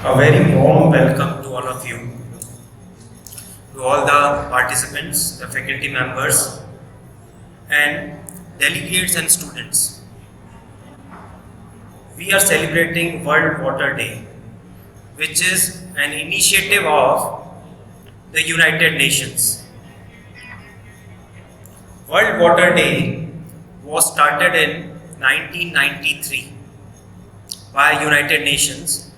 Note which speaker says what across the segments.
Speaker 1: A very warm welcome to all of you, to all the participants, the faculty members, and delegates and students. We are celebrating World Water Day, which is an initiative of the United Nations. World Water Day was started in 1993 by United Nations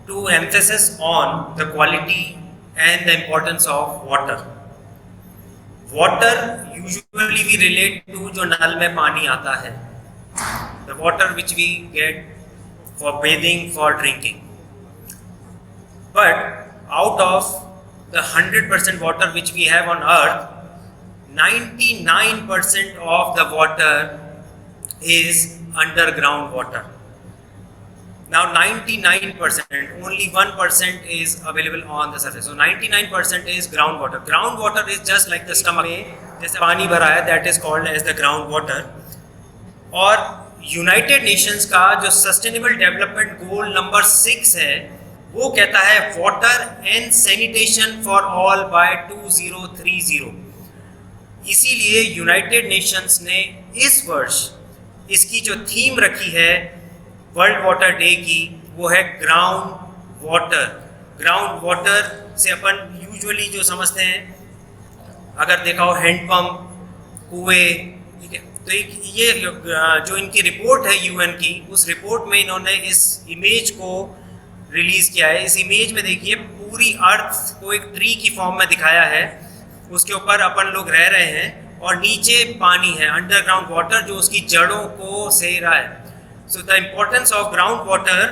Speaker 1: to emphasis on the quality and the importance of water. Water usually we relate to जो नल में पानी आता है, the water which we get for bathing, for drinking. But out of the 100% water which we have on earth, 99% of the water is underground water. Now 99%, only 1% is available on the surface. So 99% is groundwater. Groundwater is just like the stomach में जैसे पानी भरा है, that is called as the groundwater. और United Nations का जो sustainable development goal number 6 है, वो कहता है water and sanitation for all by 2030. इसीलिए यूनाइटेड नेशंस ने इस वर्ष इसकी जो थीम रखी है वर्ल्ड वाटर डे की, वो है ग्राउंड वाटर. ग्राउंड वाटर से अपन यूजुअली जो समझते हैं, अगर देखा हो हैंडपम्प, कुएं, ठीक है. तो एक ये जो इनकी रिपोर्ट है यूएन की, उस रिपोर्ट में इन्होंने इस इमेज को रिलीज किया है. इस इमेज में देखिए पूरी अर्थ को एक ट्री की फॉर्म में दिखाया है. उसके ऊपर अपन लोग रह रहे हैं और नीचे पानी है, अंडरग्राउंड वाटर, जो उसकी जड़ों को सह रहा है. So the importance of groundwater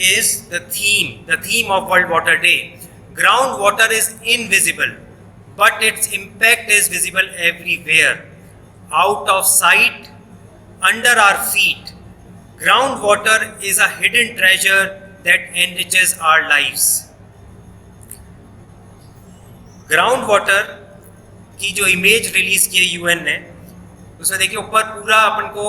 Speaker 1: is the theme of World Water Day. Groundwater is invisible, but its impact is visible everywhere. Out of sight, under our feet. Groundwater is a hidden treasure that enriches our lives. Groundwater की जो image release की है UN ने, उसमें देखिए ऊपर पूरा अपन को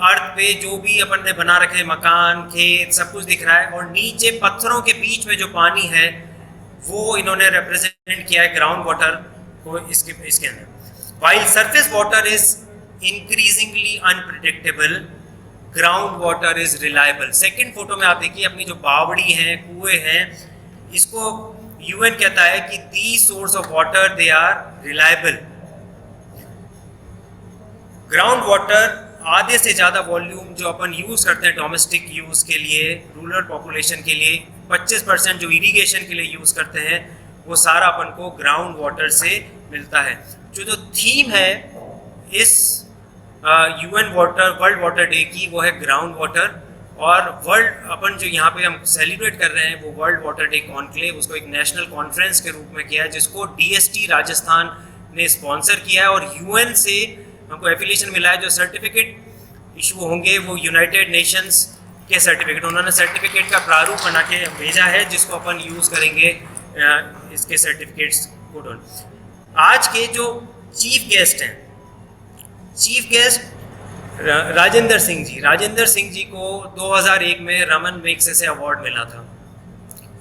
Speaker 1: अर्थ पे जो भी अपन ने बना रखे मकान, खेत, सब कुछ दिख रहा है, और नीचे पत्थरों के बीच में जो पानी है वो इन्होंने रिप्रेजेंट किया है ग्राउंड वाटर को इसके अंदर. While surface water is increasingly unpredictable, ground water is reliable. Second photo में आप देखिए अपनी जो बावड़ी हैं, कुएं हैं, इसको यूएन कहता है कि these source of water they are reliable. Ground water आधे से ज़्यादा वॉल्यूम जो अपन यूज़ करते हैं डोमेस्टिक यूज़ के लिए, रूरल पॉपुलेशन के लिए, 25% जो इरिगेशन के लिए यूज़ करते हैं, वो सारा अपन को ग्राउंड वाटर से मिलता है. जो थीम है इस यूएन वर्ल्ड वाटर डे की, वो है ग्राउंड वाटर. और वर्ल्ड अपन जो यहाँ पे हम सेलिब्रेट कर रहे हैं वो वर्ल्ड वाटर डे कॉन्क्लेव, उसको एक नेशनल कॉन्फ्रेंस के रूप में किया है, जिसको डीएसटी राजस्थान ने स्पॉन्सर किया है. और यूएन से हमको एफिलिएशन मिला है. जो सर्टिफिकेट इशू होंगे वो यूनाइटेड नेशंस के सर्टिफिकेट, उन्होंने सर्टिफिकेट का प्रारूप बना के भेजा है, जिसको अपन यूज़ करेंगे इसके सर्टिफिकेट्स को. आज के जो चीफ गेस्ट हैं, चीफ गेस्ट राजेंद्र सिंह जी को 2001 में रमन मैग्सेसे अवार्ड मिला था.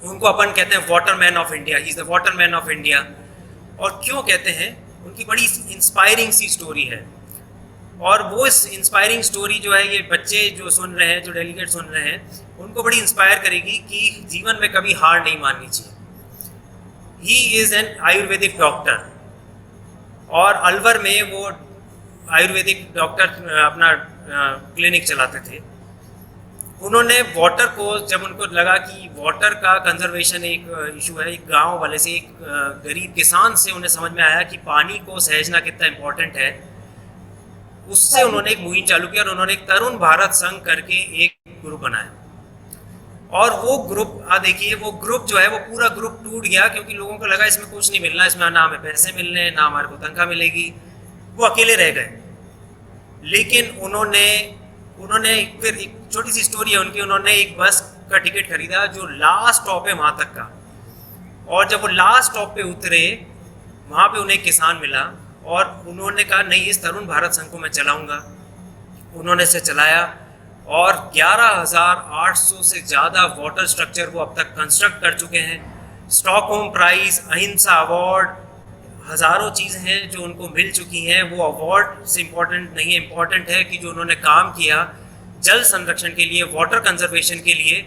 Speaker 1: उनको अपन कहते हैं Waterman of India. He is the Waterman of India. और क्यों कहते हैं? उनकी बड़ी इंस्पायरिंग सी स्टोरी है. और वो इस इंस्पायरिंग स्टोरी जो है, ये बच्चे जो सुन रहे हैं, जो डेलीगेट सुन रहे हैं, उनको बड़ी इंस्पायर करेगी कि जीवन में कभी हार नहीं माननी चाहिए. He is an Ayurvedic doctor, और अलवर में वो आयुर्वेदिक डॉक्टर अपना क्लिनिक चलाते थे. उन्होंने वाटर को, जब उनको लगा कि वाटर का कंजर्वेशन एक इशू है, एक गांव वाले से, एक गरीब किसान से उन्हें समझ में आया कि पानी को सहेजना कितना इम्पोर्टेंट है. उससे उन्होंने एक मुहिम चालू किया और उन्होंने एक तरुण भारत संघ करके एक ग्रुप बनाया. और वो ग्रुप देखिए, वो ग्रुप जो है वो पूरा ग्रुप टूट गया, क्योंकि लोगों को लगा इसमें कुछ नहीं मिलना, इसमें ना हमें पैसे मिलने, ना हमारे को तनख्वाह मिलेगी. वो अकेले रह गए. लेकिन उन्होंने फिर एक छोटी सी स्टोरी है उनकी. उन्होंने एक बस का टिकट खरीदा जो लास्ट स्टॉप है वहाँ तक का, और जब वो लास्ट स्टॉप पे उतरे, वहाँ पे उन्हें किसान मिला और उन्होंने कहा नहीं, इस तरुण भारत संघ को मैं चलाऊँगा. उन्होंने इसे चलाया और 11,800 से ज़्यादा वाटर स्ट्रक्चर वो अब तक कंस्ट्रक्ट कर चुके हैं। स्टॉकहोम प्राइज़, अहिंसा अवार्ड, हज़ारों चीज़ें हैं जो उनको मिल चुकी हैं। वो अवार्ड से इम्पॉर्टेंट नहीं है, इम्पॉर्टेंट है कि जो उन्होंने काम किया जल संरक्षण के लिए, वाटर कंजर्वेशन के लिए,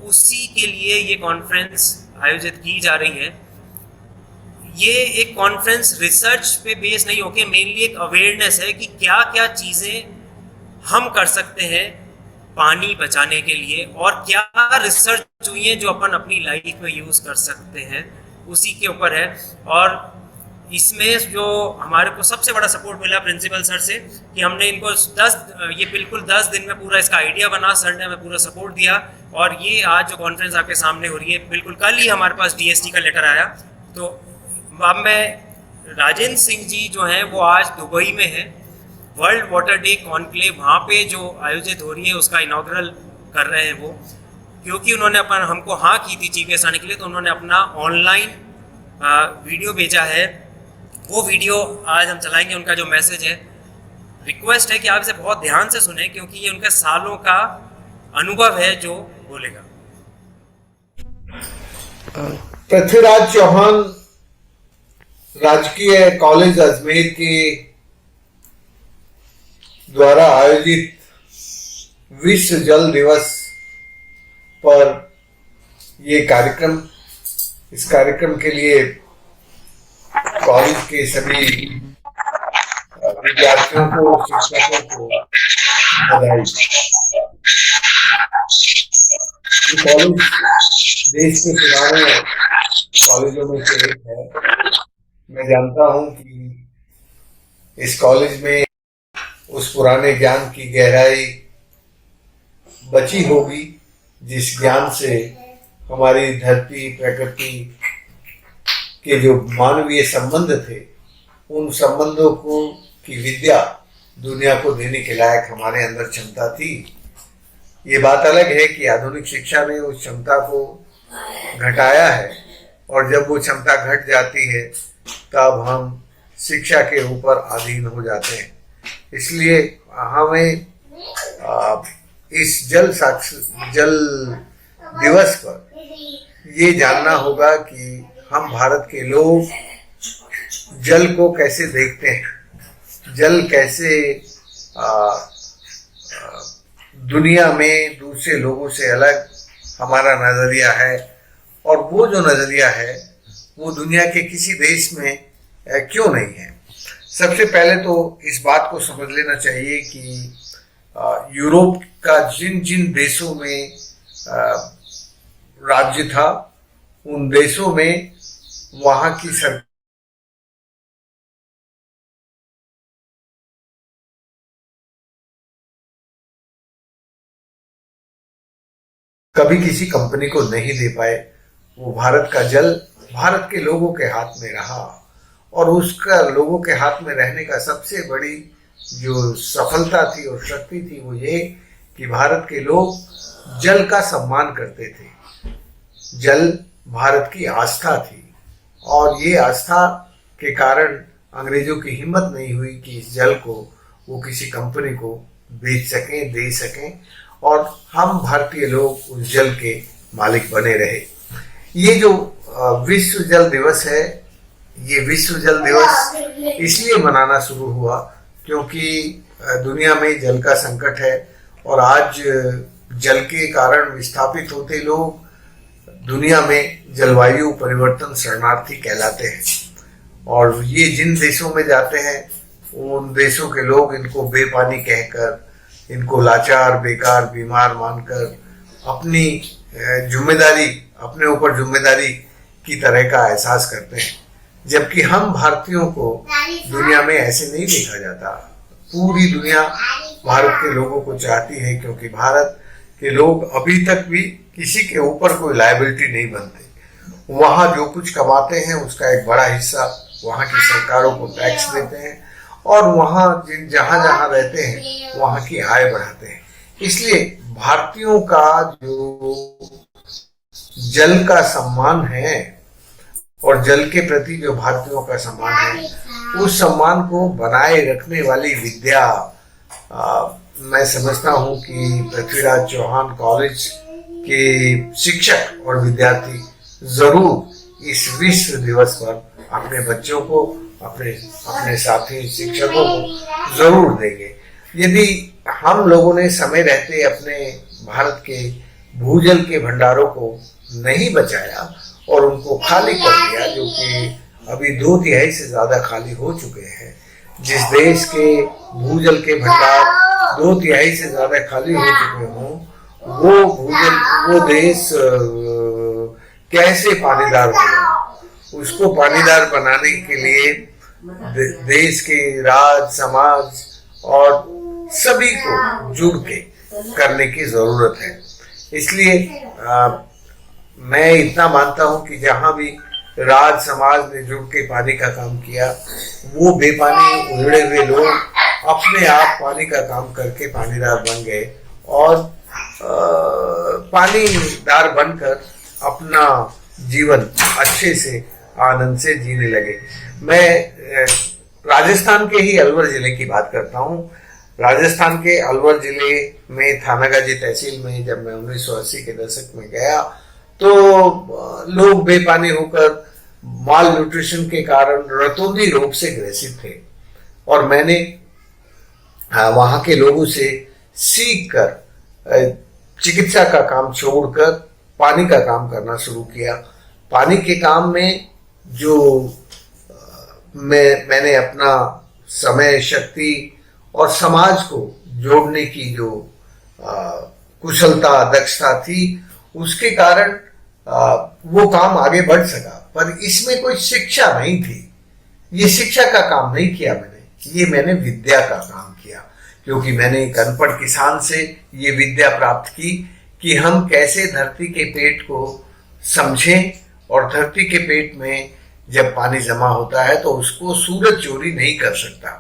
Speaker 1: उसी के लिए ये कॉन्फ्रेंस आयोजित की जा रही है। ये एक कॉन्फ्रेंस रिसर्च पे बेस नहीं होके मेनली एक अवेयरनेस है कि क्या क्या चीज़ें हम कर सकते हैं पानी बचाने के लिए, और क्या रिसर्च हुई है जो अपन अपनी लाइफ में यूज़ कर सकते हैं, उसी के ऊपर है। और इसमें जो हमारे को सबसे बड़ा सपोर्ट मिला प्रिंसिपल सर से कि हमने इनको 10 दिन में पूरा इसका आइडिया बना, सर ने हमें पूरा सपोर्ट दिया। और ये आज जो कॉन्फ्रेंस आपके सामने हो रही है, बिल्कुल कल ही हमारे पास DST का लेटर आया। तो अब मैं राजेंद्र सिंह जी जो हैं वो आज दुबई में है, वर्ल्ड वाटर डे कॉन्क्लेव वहाँ पे जो आयोजित हो रही है उसका इनॉग्रल कर रहे हैं वो, क्योंकि उन्होंने हमको हाँ की थी चीफ गेस्ट आने के लिए, तो उन्होंने अपना ऑनलाइन वीडियो भेजा है। वो वीडियो आज हम चलाएंगे। उनका जो मैसेज है, रिक्वेस्ट है कि आप इसे बहुत ध्यान से सुने क्योंकि ये उनके सालों का अनुभव है जो बोलेगा।
Speaker 2: पृथ्वीराज चौहान राजकीय कॉलेज अजमेर के द्वारा आयोजित विश्व जल दिवस पर ये कार्यक्रम, इस कार्यक्रम के लिए कॉलेज के सभी विद्यार्थियों को, शिक्षकों को बधाई। कॉलेज देश के पुराने कॉलेजों में से एक है। मैं जानता हूं कि इस कॉलेज में उस पुराने ज्ञान की गहराई बची होगी जिस ज्ञान से हमारी धरती, प्रकृति के जो मानवीय संबंध थे, उन संबंधों को की विद्या दुनिया को देने के लायक हमारे अंदर क्षमता थी। ये बात अलग है कि आधुनिक शिक्षा ने उस क्षमता को घटाया है, और जब वो क्षमता घट जाती है तब हम शिक्षा के ऊपर अधीन हो जाते हैं। इसलिए हमें इस जल दिवस पर ये जानना होगा कि हम भारत के लोग जल को कैसे देखते हैं, जल कैसे दुनिया में दूसरे लोगों से अलग हमारा नजरिया है, और वो जो नजरिया है वो दुनिया के किसी देश में क्यों नहीं है। सबसे पहले तो इस बात को समझ लेना चाहिए कि यूरोप का जिन जिन देशों में राज्य था, उन देशों में वहां की सरकार कभी किसी कंपनी को नहीं दे पाए। वो भारत का जल भारत के लोगों के हाथ में रहा, और उसका लोगों के हाथ में रहने का सबसे बड़ी जो सफलता थी और शक्ति थी वो ये कि भारत के लोग जल का सम्मान करते थे। जल भारत की आस्था थी, और ये आस्था के कारण अंग्रेजों की हिम्मत नहीं हुई कि इस जल को वो किसी कंपनी को बेच सकें, दे सकें, और हम भारतीय लोग उस जल के मालिक बने रहे। ये जो विश्व जल दिवस है, ये विश्व जल दिवस इसलिए मनाना शुरू हुआ क्योंकि दुनिया में जल का संकट है, और आज जल के कारण विस्थापित होते लोग दुनिया में जलवायु परिवर्तन शरणार्थी कहलाते हैं। और ये जिन देशों में जाते हैं उन देशों के लोग इनको बेपानी कहकर, इनको लाचार, बेकार, बीमार मानकर अपनी जिम्मेदारी, अपने ऊपर जिम्मेदारी की तरह का एहसास करते हैं। जबकि हम भारतीयों को दुनिया में ऐसे नहीं देखा जाता। पूरी दुनिया भारत के लोगों को चाहती है, क्योंकि भारत के लोग अभी तक भी किसी के ऊपर कोई लायबिलिटी नहीं बनते। वहाँ जो कुछ कमाते हैं उसका एक बड़ा हिस्सा वहाँ की सरकारों को टैक्स देते हैं, और वहाँ जहाँ जहाँ रहते हैं वहाँ की आय बढ़ाते हैं। इसलिए भारतीयों का जो जल का सम्मान है और जल के प्रति जो भारतीयों का सम्मान है, उस सम्मान को बनाए रखने वाली विद्या मैं समझता हूँ कि पृथ्वीराज चौहान कॉलेज के शिक्षक और विद्यार्थी जरूर इस विश्व दिवस पर अपने बच्चों को, अपने साथी शिक्षकों को जरूर देंगे। यदि हम लोगों ने समय रहते अपने भारत के भूजल के भंडारों को नहीं बचाया और उनको खाली कर दिया, जो कि अभी 2/3 से ज्यादा खाली हो चुके हैं, जिस देश के भूजल के भंडार 2/3 से ज्यादा खाली हो चुके हों, वो देश कैसे पानीदार होगा? उसको पानीदार बनाने के लिए देश के राज, समाज और सभी को जुड़ के करने की जरूरत है। इसलिए मैं इतना मानता हूं कि जहां भी राज समाज ने जुड़ के पानी का काम किया, वो बेपानी उजड़े हुए लोग अपने आप पानी का काम करके पानीदार बन गए और पानीदार बनकर अपना जीवन अच्छे से आनंद से जीने लगे। मैं राजस्थान के ही अलवर जिले की बात करता हूँ। राजस्थान के अलवर जिले में थानागाजी तहसील में जब मैं 1980 के दशक में गया तो लोग बेपानी होकर माल न्यूट्रिशन के कारण रतौंधी रोग से ग्रसित थे और मैंने वहां के लोगों से सीख कर चिकित्सा का काम छोड़कर पानी का काम करना शुरू किया। पानी के काम में जो मैंने अपना समय, शक्ति और समाज को जोड़ने की जो कुशलता, दक्षता थी, उसके कारण वो काम आगे बढ़ सका। पर इसमें कोई शिक्षा नहीं थी। ये शिक्षा का काम नहीं किया मैंने विद्या का काम किया, क्योंकि मैंने एक अनपढ़ किसान से ये विद्या प्राप्त की कि हम कैसे धरती के पेट को समझें और धरती के पेट में जब पानी जमा होता है तो उसको सूरज चोरी नहीं कर सकता।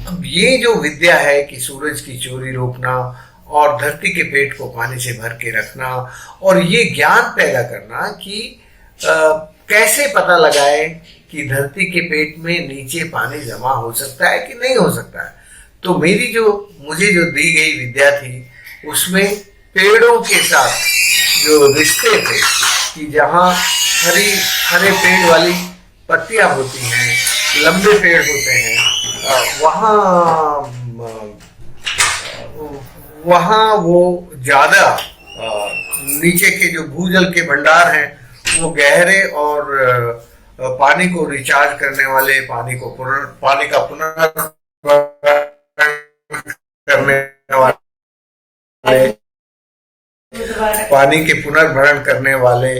Speaker 2: अब ये जो विद्या है कि सूरज की चोरी रोकना और धरती के पेट को पानी से भर के रखना और ये ज्ञान पैदा करना कि कैसे पता लगाए कि धरती के पेट में नीचे पानी जमा हो सकता है कि नहीं हो सकता है। तो मुझे जो दी गई विद्या थी उसमें पेड़ों के साथ जो रिश्ते थे कि जहाँ हरे पेड़ वाली पत्तियां होती हैं, लंबे पेड़ होते हैं, वहाँ वो ज्यादा नीचे के जो भूजल के भंडार हैं वो गहरे और पानी को रिचार्ज करने वाले, पानी का पुनर्भरण करने वाले, पानी के पुनर्भरण करने वाले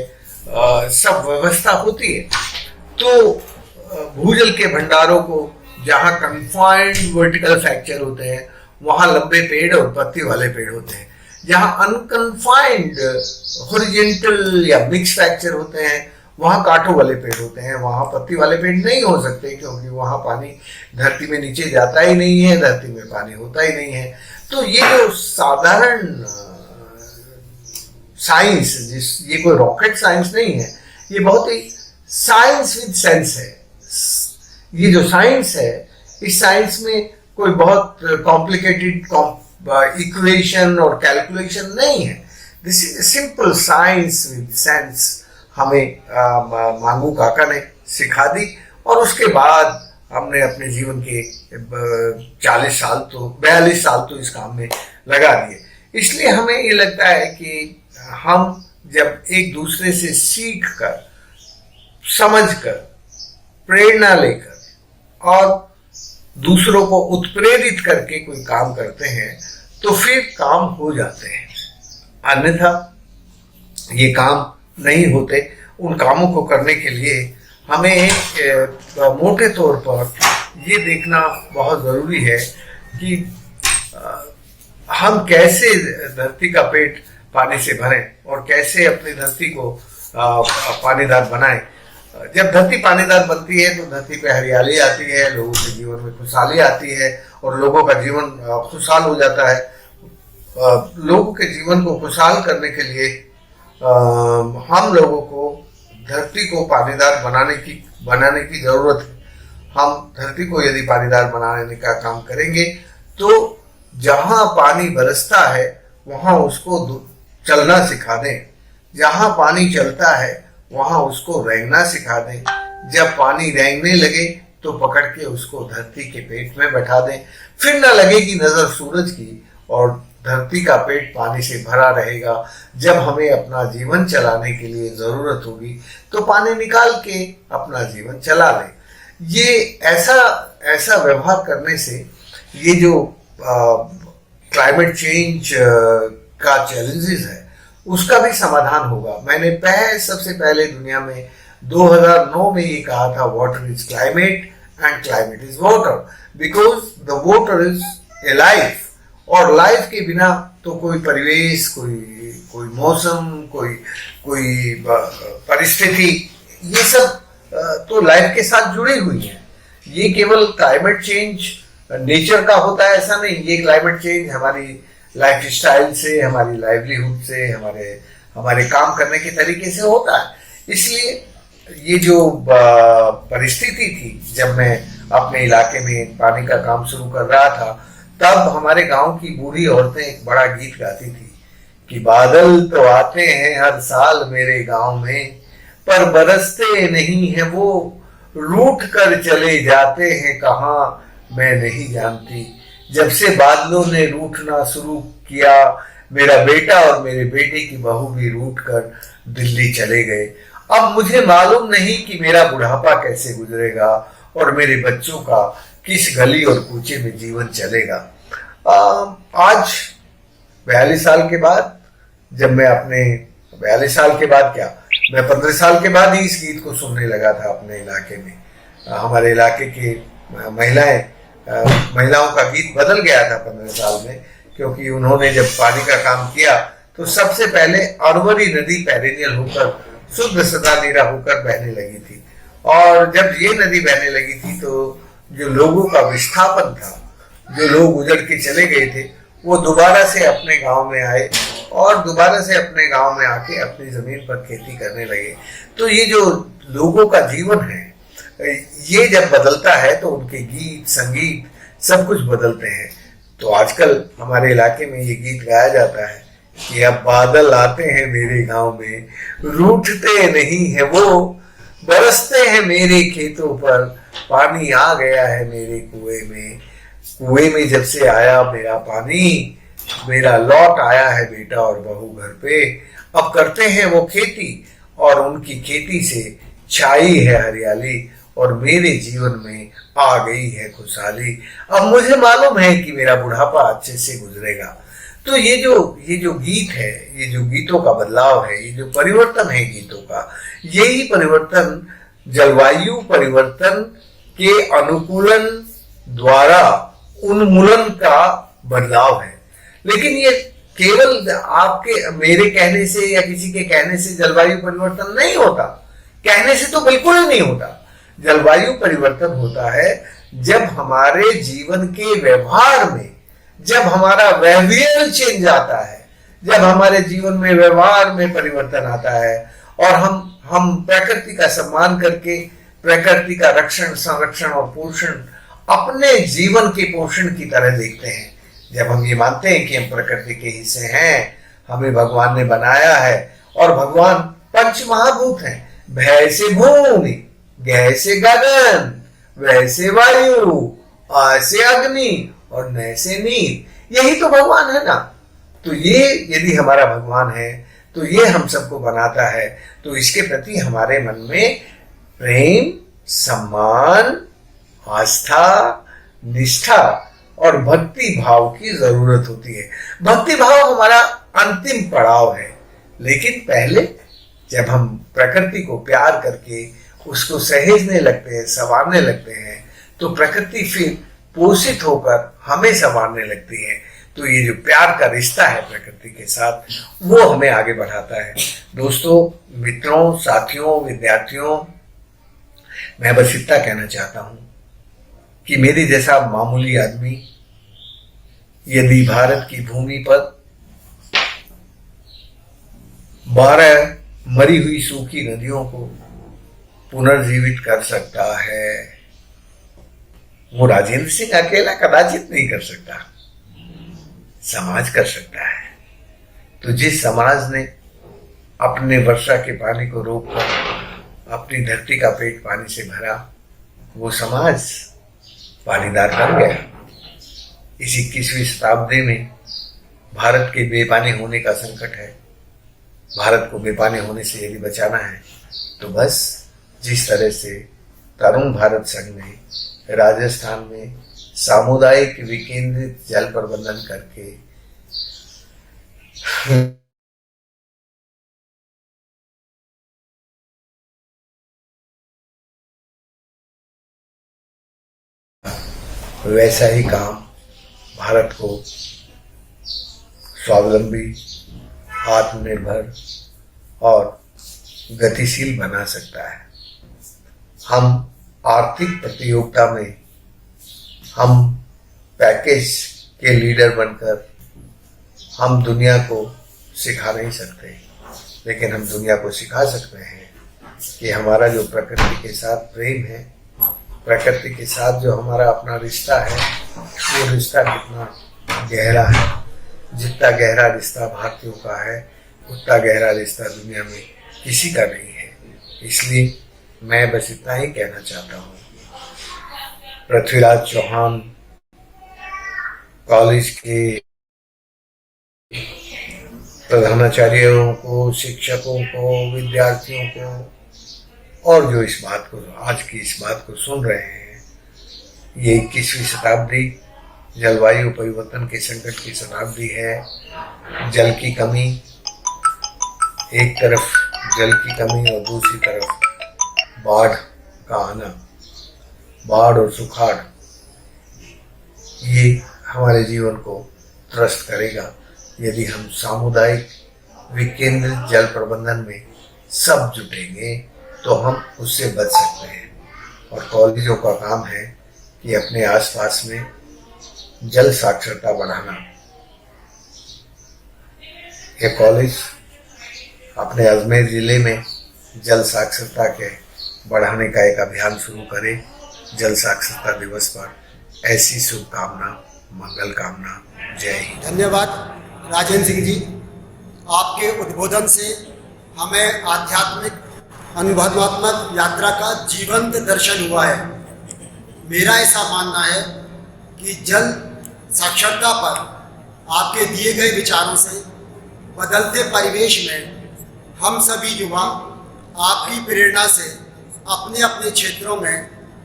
Speaker 2: सब व्यवस्था होती है। तो भूजल के भंडारों को जहाँ कन्फाइंड वर्टिकल फ्रैक्चर होते हैं वहां लंबे पेड़ और पत्ती वाले पेड़ होते हैं। जहाँ अनकन्फाइंड हॉरिजॉन्टल या मिक्स फ्रैक्चर होते हैं वहां कांटों वाले पेड़ होते हैं, वहां पत्ती वाले पेड़ नहीं हो सकते, क्योंकि वहां पानी धरती में नीचे जाता ही नहीं है, धरती में पानी होता ही नहीं है। तो ये जो साधारण साइंस, ये कोई रॉकेट साइंस नहीं है, ये बहुत ही साइंस विद सेंस है। ये जो साइंस है, इस साइंस में कोई बहुत कॉम्प्लिकेटेड इक्वेशन और कैलकुलेशन नहीं है। This is simple science with sense. हमें मांगू काका ने सिखा दी और उसके बाद हमने अपने जीवन के 42 साल तो इस काम में लगा दिए। इसलिए हमें ये लगता है कि हम जब एक दूसरे से सीख कर, समझ कर, प्रेरणा लेकर और दूसरों को उत्प्रेरित करके कोई काम करते हैं तो फिर काम हो जाते हैं, अन्यथा ये काम नहीं होते। उन कामों को करने के लिए हमें मोटे तौर पर ये देखना बहुत ज़रूरी है कि हम कैसे धरती का पेट पानी से भरें और कैसे अपनी धरती को पानीदार बनाएं। जब धरती पानीदार बनती है तो धरती पे हरियाली आती है, लोगों के जीवन में खुशहाली आती है और लोगों का जीवन खुशहाल हो जाता है। लोगों के जीवन को खुशहाल करने के लिए हम लोगों को धरती को पानीदार बनाने की जरूरत है। हम धरती को यदि पानीदार बनाने का काम करेंगे तो जहां पानी बरसता है वहां उसको चलना सिखा दें, जहां पानी चलता है वहां उसको रेंगना सिखा दें, जब पानी रेंगने लगे तो पकड़ के उसको धरती के पेट में बैठा दें, फिर न लगेगी नजर सूरज की और धरती का पेट पानी से भरा रहेगा। जब हमें अपना जीवन चलाने के लिए जरूरत होगी तो पानी निकाल के अपना जीवन चला लें। ये ऐसा व्यवहार करने से ये जो क्लाइमेट चेंज का चैलेंजेस है उसका भी समाधान होगा। मैंने सबसे पहले दुनिया में 2009 में ये कहा था, water is climate and climate is water, because the water is a life, और लाइफ के बिना तो कोई परिवेश, कोई मौसम, कोई परिस्थिति, ये सब तो लाइफ के साथ जुड़ी हुई है। ये केवल क्लाइमेट चेंज नेचर का होता है ऐसा नहीं, ये क्लाइमेट चेंज हमारी लाइफ स्टाइल से, हमारी लाइवलीहुड से, हमारे काम करने के तरीके से होता है। इसलिए ये जो परिस्थिति थी जब मैं अपने इलाके में पानी का काम शुरू कर रहा था, तब हमारे गांव की बूढ़ी औरतें एक बड़ा गीत गाती थी कि बादल तो आते हैं हर साल मेरे गांव में, पर बरसते नहीं है वो, रूठ कर चले जाते हैं कहाँ मैं नहीं जानती। जब से बादलों ने रूठना शुरू किया, मेरा बेटा और मेरे बेटे की बहू भी रूठ कर दिल्ली चले गए। अब मुझे मालूम नहीं कि मेरा बुढ़ापा कैसे गुजरेगा और मेरे बच्चों का किस गली और कूचे में जीवन चलेगा। आज 42 साल के बाद, जब मैं अपने 42 साल के बाद क्या, मैं 15 साल के बाद ही इस गीत को सुनने लगा था अपने इलाके में। हमारे इलाके की महिलाओं का गीत बदल गया था 15 साल में, क्योंकि उन्होंने जब पानी का काम किया तो सबसे पहले अरवरी नदी पेरिनियल होकर, शुद्ध सदा नीरा होकर बहने लगी थी। और जब ये नदी बहने लगी थी तो जो लोगों का विस्थापन था, जो लोग उजड़ के चले गए थे, वो दोबारा से अपने गांव में आए और दोबारा से अपने गांव में आके अपनी जमीन पर खेती करने लगे। तो ये जो लोगों का जीवन है, ये जब बदलता है तो उनके गीत संगीत सब कुछ बदलते हैं। तो आजकल हमारे इलाके में ये गीत गाया जाता है कि अब बादल आते हैं मेरे गांव में, रूठते नहीं है वो, बरसते हैं मेरे खेतों पर, पानी आ गया है मेरे कुएं में। कुएं में जब से आया मेरा पानी, मेरा लौट आया है बेटा और बहू घर पे। अब करते हैं वो खेती और उनकी खेती से छाई है हरियाली और मेरे जीवन में आ गई है खुशहाली। अब मुझे मालूम है कि मेरा बुढ़ापा अच्छे से गुजरेगा। तो ये जो गीत है, ये जो गीतों का बदलाव है, ये जो परिवर्तन है गीतों का, यही परिवर्तन जलवायु परिवर्तन के अनुकूलन द्वारा उन्मूलन का बदलाव है। लेकिन ये केवल आपके मेरे कहने से या किसी के कहने से जलवायु परिवर्तन नहीं होता, कहने से तो बिल्कुल ही नहीं होता। जलवायु परिवर्तन होता है जब हमारे जीवन के व्यवहार में, जब हमारा बिहेवियर चेंज आता है, जब हमारे जीवन में व्यवहार में परिवर्तन आता है और हम प्रकृति का सम्मान करके प्रकृति का रक्षण, संरक्षण और पोषण अपने जीवन के पोषण की तरह देखते हैं। जब हम ये मानते हैं कि हम प्रकृति के हिस्से हैं, हमें भगवान ने बनाया है और भगवान पंच महाभूत हैं, भय से भूमि, गय से गगन, वह से वायु, आ से अग्नि और नय से नीर, यही तो भगवान है ना। तो ये यदि हमारा भगवान है तो ये हम सबको बनाता है, तो इसके प्रति हमारे मन में प्रेम, सम्मान, आस्था, निष्ठा और भक्ति भाव की जरूरत होती है। भक्ति भाव हमारा अंतिम पड़ाव है, लेकिन पहले जब हम प्रकृति को प्यार करके उसको सहेजने लगते हैं, संवारने लगते हैं, तो प्रकृति फिर पोषित होकर हमें संवारने लगती है। तो ये जो प्यार का रिश्ता है प्रकृति के साथ, वो हमें आगे बढ़ाता है। दोस्तों, मित्रों, साथियों, विद्यार्थियों, मैं बस इतना कहना चाहता हूं कि मेरे जैसा मामूली आदमी यदि भारत की भूमि पर 12 मरी हुई सूखी नदियों को पुनर्जीवित कर सकता है, वो राजेंद्र सिंह अकेला कदाचित नहीं कर सकता। समाज कर सकता है। तो जिस समाज ने अपने वर्षा के पानी को रोककर अपनी धरती का पेट पानी से भरा, वो समाज पानीदार बन गया। इस 21वीं शताब्दी में भारत के बेपानी होने का संकट है। भारत को बेपानी होने से यदि बचाना है तो बस जिस तरह से तरुण भारत संघ ने राजस्थान में सामुदायिक विकेंद्रित जल प्रबंधन करके वैसा ही काम भारत को स्वावलंबी, आत्मनिर्भर और गतिशील बना सकता है। हम आर्थिक प्रतियोगिता में हम पैकेज के लीडर बनकर हम दुनिया को सिखा नहीं सकते, लेकिन हम दुनिया को सिखा सकते हैं कि हमारा जो प्रकृति के साथ प्रेम है, प्रकृति के साथ जो हमारा अपना रिश्ता है, वो रिश्ता कितना गहरा है। जितना गहरा रिश्ता भारतीयों का है, उतना गहरा रिश्ता दुनिया में किसी का नहीं है। इसलिए मैं बस इतना ही कहना चाहता हूँ, पृथ्वीराज चौहान कॉलेज के प्रधानाचार्यों को, शिक्षकों को, विद्यार्थियों को और जो इस बात को, आज की इस बात को सुन रहे हैं, ये 21वीं शताब्दी जलवायु परिवर्तन के संकट की शताब्दी है। जल की कमी, एक तरफ जल की कमी और दूसरी तरफ बाढ़ का आना, बाढ़ और सुखाड़, ये हमारे जीवन को त्रस्त करेगा यदि हम सामुदायिक विकेंद्रित जल प्रबंधन में सब जुटेंगे तो हम उससे बच सकते हैं। और कॉलेजों का काम है कि अपने आसपास में जल साक्षरता बढ़ाना। ये कॉलेज अपने अजमेर जिले में जल साक्षरता के बढ़ाने का एक अभियान शुरू करे। जल साक्षरता दिवस पर ऐसी शुभकामना, मंगल कामना। जय हिंद।
Speaker 3: धन्यवाद राजेंद्र सिंह जी, आपके उद्बोधन से हमें आध्यात्मिक अनुभवात्मक यात्रा का जीवंत दर्शन हुआ है। मेरा ऐसा मानना है कि जल साक्षरता पर आपके दिए गए विचारों से बदलते परिवेश में हम सभी युवा आपकी प्रेरणा से अपने अपने क्षेत्रों में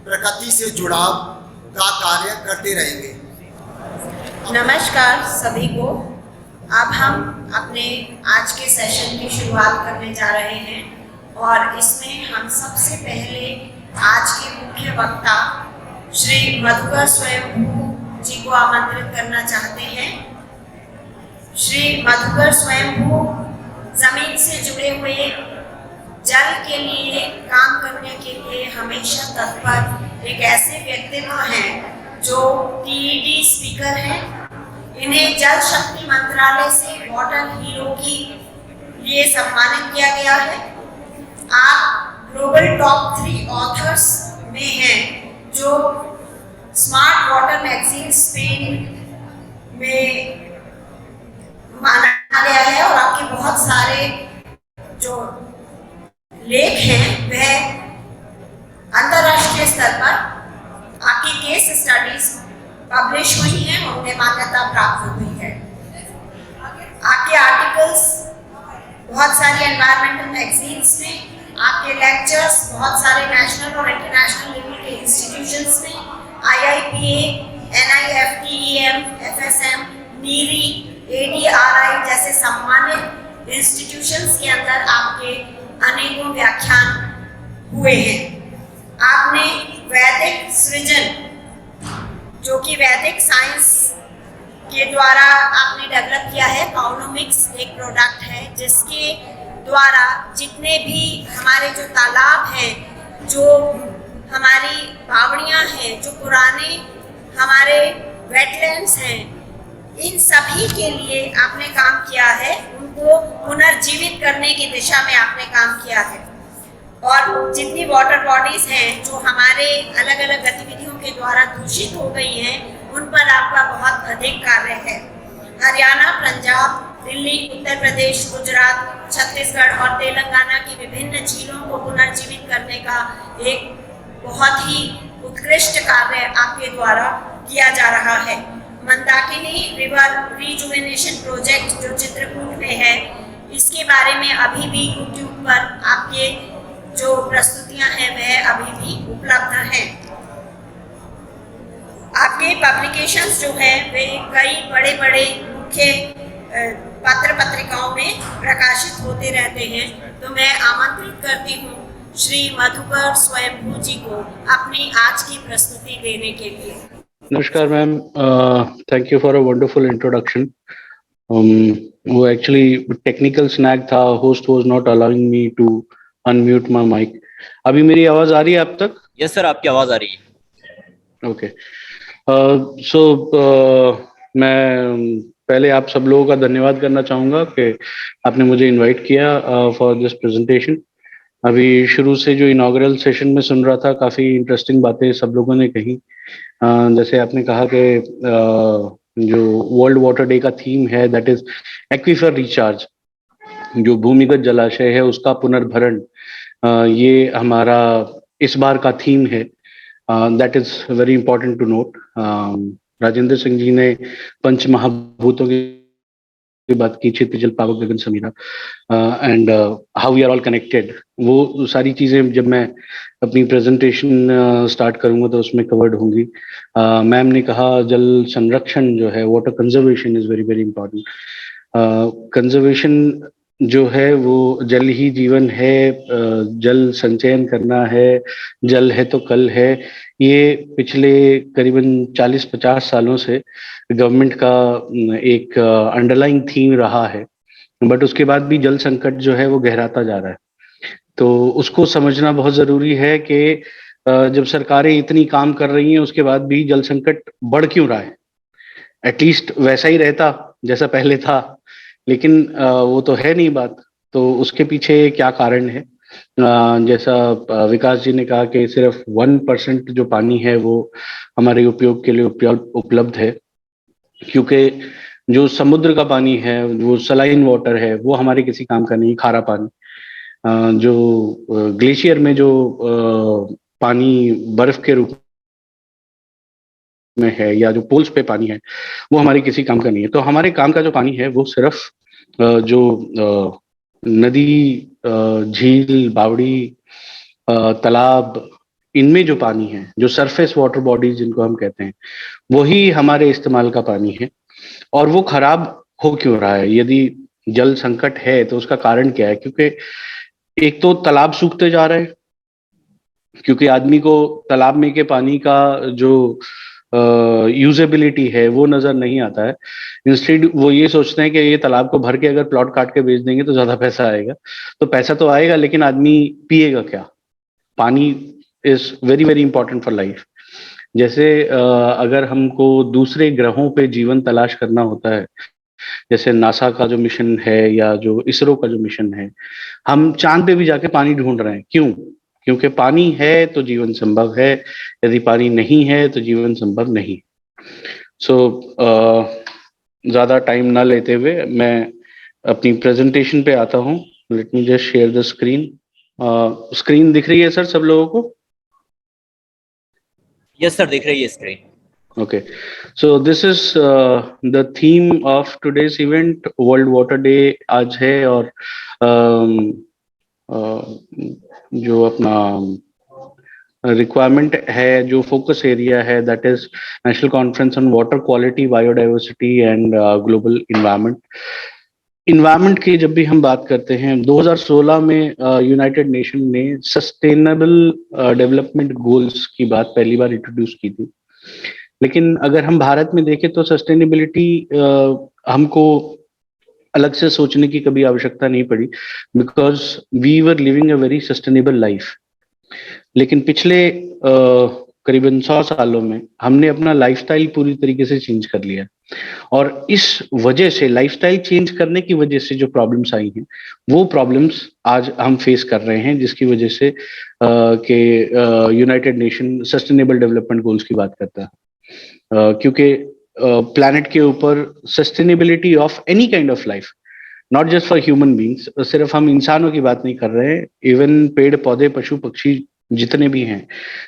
Speaker 3: प्रकृति से जुड़ाव का कार्य करते रहेंगे।
Speaker 4: नमस्कार सभी को। अब हम अपने आज के सेशन की शुरुआत करने जा रहे हैं और इसमें हम सबसे पहले आज के मुख्य वक्ता श्री मधुकर स्वयंभू जी को आमंत्रित करना चाहते हैं। श्री मधुकर स्वयंभू जमीन से जुड़े हुए, जल के लिए काम करने के लिए हमेशा तत्पर एक ऐसे व्यक्तित्व हैं जो टीईडी स्पीकर हैं। इन्हें जल शक्ति मंत्रालय से वाटर हीरो की लिए सम्मानित किया गया है। आप ग्लोबल टॉप 3 ऑथर्स में हैं जो स्मार्ट वाटर मैगजीन स्पेन में माना गया है और आपके बहुत सारे जो लेख हैं वह अंतर्राष्ट्रीय स्तर पर आपकी केस स्टडीज पब्लिश हुई हैं और उन्हें मान्यता प्राप्त हुई है। आपके आर्टिकल्स बहुत सारी एनवायरमेंटल मैगजीन्स में, आपके लेक्चर्स बहुत सारे नेशनल और इंटरनेशनल लेवल के इंस्टीट्यूशंस में, IIPA, NIFTEM, FSM, NEERI, ADRI जैसे सम्मानित इंस्टीट्यूशंस के अंदर आपके अनेकों व्याख्यान हुए हैं। आपने वैदिक सृजन, जो कि वैदिक साइंस के द्वारा आपने डेवलप किया है, काउनोमिक्स एक प्रोडक्ट है जिसके द्वारा जितने भी हमारे जो तालाब हैं, जो हमारी बावड़ियाँ हैं, जो पुराने हमारे वेटलैंड्स हैं, इन सभी के लिए आपने काम किया है। उनको पुनर्जीवित करने की दिशा में आपने काम किया है और जितनी वाटर बॉडीज हैं जो हमारे अलग अलग गतिविधियों के द्वारा दूषित हो गई हैं, उन पर आपका बहुत अधिक कार्य है। हरियाणा, पंजाब, दिल्ली, उत्तर प्रदेश, गुजरात, छत्तीसगढ़ और तेलंगाना की विभिन्न झीलों को पुनर्जीवित करने का एक बहुत ही उत्कृष्ट कार्य आपके द्वारा किया जा रहा है। मंदाकिनी रिवर रिजुवेनेशन प्रोजेक्ट जो चित्रकूट में है, इसके बारे में अभी भी यूट्यूब पर आपके जो प्रस्तुतियां हैं वह अभी भी उपलब्ध हैं। आपके पब्लिकेशंस जो हैं वे कई बड़े बड़े मुख्य पत्र पत्रिकाओं में प्रकाशित होते रहते हैं। तो मैं आमंत्रित करती हूँ श्री मधुकर स्वयंभू जी को अपनी आज की प्रस्तुति देने के लिए।
Speaker 5: नमस्कार ma'am, thank you for a wonderful introduction. वो एक्चुअली टेक्निकल स्नैग था, host was not allowing me to unmute my mic. अभी मेरी आवाज आ रही है आप तक?
Speaker 6: यस सर, आपकी आवाज आ रही है।
Speaker 5: ओके, सो मैं पहले आप सब लोगों का धन्यवाद करना चाहूँगा कि आपने मुझे इनवाइट किया फॉर दिस प्रेजेंटेशन। अभी शुरू से जो इनॉग्रल सेशन में सुन रहा था, काफ़ी इंटरेस्टिंग बातें सब लोगों ने कही। जैसे आपने कहा कि जो वर्ल्ड वाटर डे का थीम है दैट इज एक्वीफर रिचार्ज, जो भूमिगत जलाशय है उसका पुनर्भरण, ये हमारा इस बार का थीम है। That is very important to note. Rajendra Singh ji ने पंच महाभूतों की बात की, क्षितिज जल पावक गगन समीरा, and how we are all connected. वो सारी चीजें जब मैं अपनी प्रेजेंटेशन स्टार्ट करूंगा तो उसमें कवर्ड होंगी। मैम ने कहा जल संरक्षण जो है, water conservation is very very important. Conservation जो है वो जल ही जीवन है, जल संचयन करना है, जल है तो कल है। ये पिछले करीबन 40-50 सालों से गवर्नमेंट का एक अंडरलाइंग थीम रहा है, बट उसके बाद भी जल संकट जो है वो गहराता जा रहा है। तो उसको समझना बहुत जरूरी है कि जब सरकारें इतनी काम कर रही हैं उसके बाद भी जल संकट बढ़ क्यों रहा है। एटलीस्ट वैसा ही रहता जैसा पहले था, लेकिन वो तो है नहीं बात। तो उसके पीछे क्या कारण है? जैसा विकास जी ने कहा कि सिर्फ 1% जो पानी है वो हमारे उपयोग के लिए उपलब्ध है, क्योंकि जो समुद्र का पानी है, वो सलाइन वाटर है, वो हमारे किसी काम का नहीं। खारा पानी, जो ग्लेशियर में जो पानी बर्फ के रूप में है, या जो पोल्स पे पानी है, वो हमारे किसी काम का नहीं है। तो हमारे काम का जो पानी है वो सिर्फ जो नदी, झील, बावड़ी, तालाब, इनमें जो पानी है, जो सरफेस वाटर बॉडीज जिनको हम कहते हैं, वही हमारे इस्तेमाल का पानी है। और वो खराब हो क्यों रहा है? यदि जल संकट है तो उसका कारण क्या है? क्योंकि एक तो तालाब सूखते जा रहे हैं, क्योंकि आदमी को तालाब में के पानी का जो यूजेबिलिटी है वो नजर नहीं आता है। इंस्टेड वो ये सोचते हैं कि ये तालाब को भर के अगर प्लॉट काट के बेच देंगे तो ज्यादा पैसा आएगा। तो पैसा तो आएगा, लेकिन आदमी पिएगा क्या? पानी is very very important for life. जैसे अगर हमको दूसरे ग्रहों पे जीवन तलाश करना होता है, जैसे नासा का जो मिशन है या जो इसरो का जो मिशन है, हम चांद पे भी जाके पानी ढूंढ रहे हैं। क्यों? क्योंकि पानी है तो जीवन संभव है, यदि पानी नहीं है तो जीवन संभव नहीं। सो ज्यादा टाइम ना लेते हुए मैं अपनी प्रेजेंटेशन पे आता हूँ। Let me just share the screen. Screen दिख रही है सर सब लोगों को?
Speaker 6: यस सर, दिख रही है screen.
Speaker 5: Okay, so this is the theme of today's event, World Water Day आज है। और जो अपना रिक्वायरमेंट है, जो फोकस एरिया है, that is national conference on water quality, biodiversity and global environment. Environment की जब भी हम बात करते हैं, 2016 में यूनाइटेड नेशन ने सस्टेनेबल डेवलपमेंट गोल्स की बात पहली बार इंट्रोड्यूस की थी। लेकिन अगर हम भारत में देखें तो सस्टेनेबिलिटी हमको अलग से सोचने की कभी आवश्यकता नहीं पड़ी, because we were living a very sustainable life. लेकिन पिछले करीबन 100 सालों में हमने अपना लाइफस्टाइल पूरी तरीके से चेंज कर लिया, और इस वजह से, लाइफस्टाइल चेंज करने की वजह से जो प्रॉब्लम्स आई हैं, वो प्रॉब्लम्स आज हम फेस कर रहे हैं, जिसकी वजह से कि United nation sustainable development goals की बात करता है। क्योंकि प्लैनेट के ऊपर sustainability of any kind of life, not just for human beings, सिर्फ हम इंसानों की बात नहीं कर रहे हैं, इवन पेड़ पौधे पशु पक्षी जितने भी हैं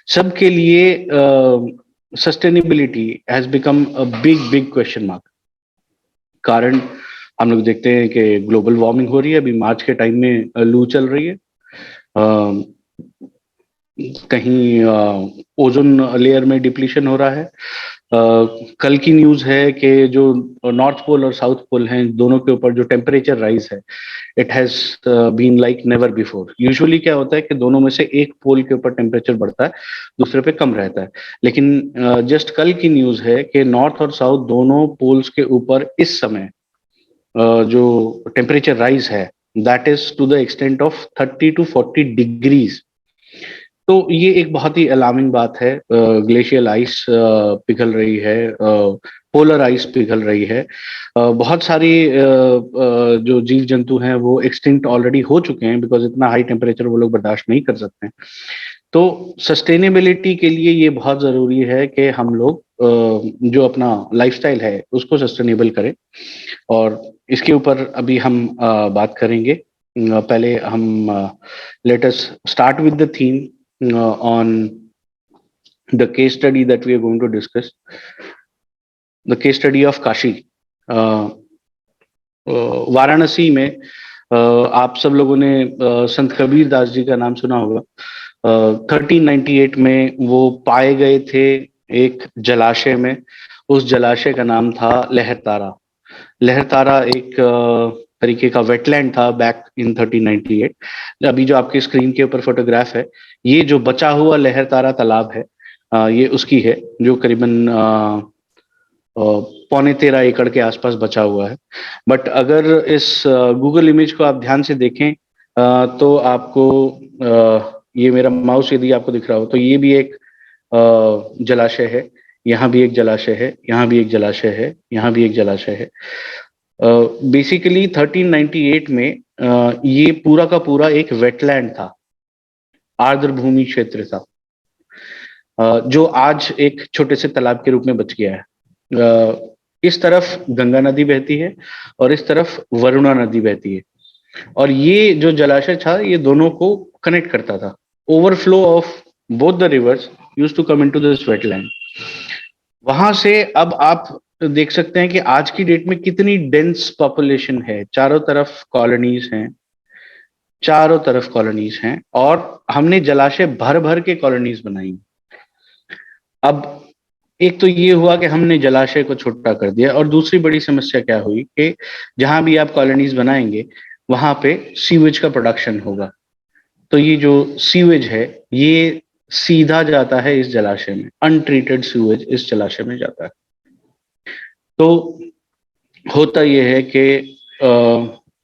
Speaker 5: सबके लिए sustainability has become a big big question mark. कारण हम लोग देखते हैं कि ग्लोबल वार्मिंग हो रही है, अभी मार्च के टाइम में लू चल रही है, कहीं ओजोन लेयर में डिप्लीशन हो रहा है। कल की न्यूज है कि जो नॉर्थ पोल और साउथ पोल हैं दोनों के ऊपर जो टेम्परेचर राइज है, it has been like never before. Usually क्या होता है कि दोनों में से एक पोल के ऊपर टेम्परेचर बढ़ता है, दूसरे पे कम रहता है, लेकिन जस्ट कल की न्यूज है कि नॉर्थ और साउथ दोनों पोल्स के ऊपर इस समय जो टेम्परेचर राइज है that is to the extent of 30 to 40 degrees. तो ये एक बहुत ही अलार्मिंग बात है। ग्लेशियल आइस पिघल रही है, पोलर आइस पिघल रही है, बहुत सारी जो जीव जंतु हैं वो एक्सटिंक्ट ऑलरेडी हो चुके हैं बिकॉज इतना हाई टेम्परेचर वो लोग बर्दाश्त नहीं कर सकते हैं। तो सस्टेनेबिलिटी के लिए ये बहुत जरूरी है कि हम लोग जो अपना लाइफस्टाइल है उसको सस्टेनेबल करें, और इसके ऊपर अभी हम बात करेंगे। पहले हम let us start with the theme on the case study that we are going to discuss, the case study of Kashi. Varanasi में आप सब लोगों ने संत कबीर दास जी का नाम सुना होगा। 1398 में वो पाए गए थे एक जलाशय में, उस जलाशय का नाम था लहरतारा। लहरतारा एक तरीके का वेटलैंड था बैक इन 1398। अभी जो आपके स्क्रीन के ऊपर फोटोग्राफ है, ये जो बचा हुआ लहरतारा तालाब है, ये उसकी है, जो करीबन 13.25 एकड़ के आसपास बचा हुआ है। बट अगर इस गूगल इमेज को आप ध्यान से देखें तो आपको ये मेरा माउस यदि आपको दिख रहा हो तो ये भी एक जलाशय है, यहाँ भी एक जलाशय है, यहाँ भी एक जलाशय है, यहाँ भी एक जलाशय है। बेसिकली 1398 में ये पूरा का पूरा एक वेटलैंड था, आर्द्र भूमि क्षेत्र था, जो आज एक छोटे से तालाब के रूप में बच गया है। इस तरफ गंगा नदी बहती है और इस तरफ वरुणा नदी बहती है, और ये जो जलाशय था ये दोनों को कनेक्ट करता था। Overflow of both the rivers used to come into this wetland. वहां से अब आप देख सकते हैं कि आज की डेट में कितनी डेंस पॉपुलेशन है, चारों तरफ कॉलोनीज हैं, चारों तरफ कॉलोनीज हैं, और हमने जलाशय भर भर के कॉलोनीज बनाई। अब एक तो ये हुआ कि हमने जलाशय को छोटा कर दिया, और दूसरी बड़ी समस्या क्या हुई कि जहां भी आप कॉलोनीज बनाएंगे वहां पे सीवेज का प्रोडक्शन होगा। तो ये जो सीवेज है ये सीधा जाता है इस जलाशय में, अनट्रीटेड सीवेज इस जलाशय में जाता है। तो होता यह है कि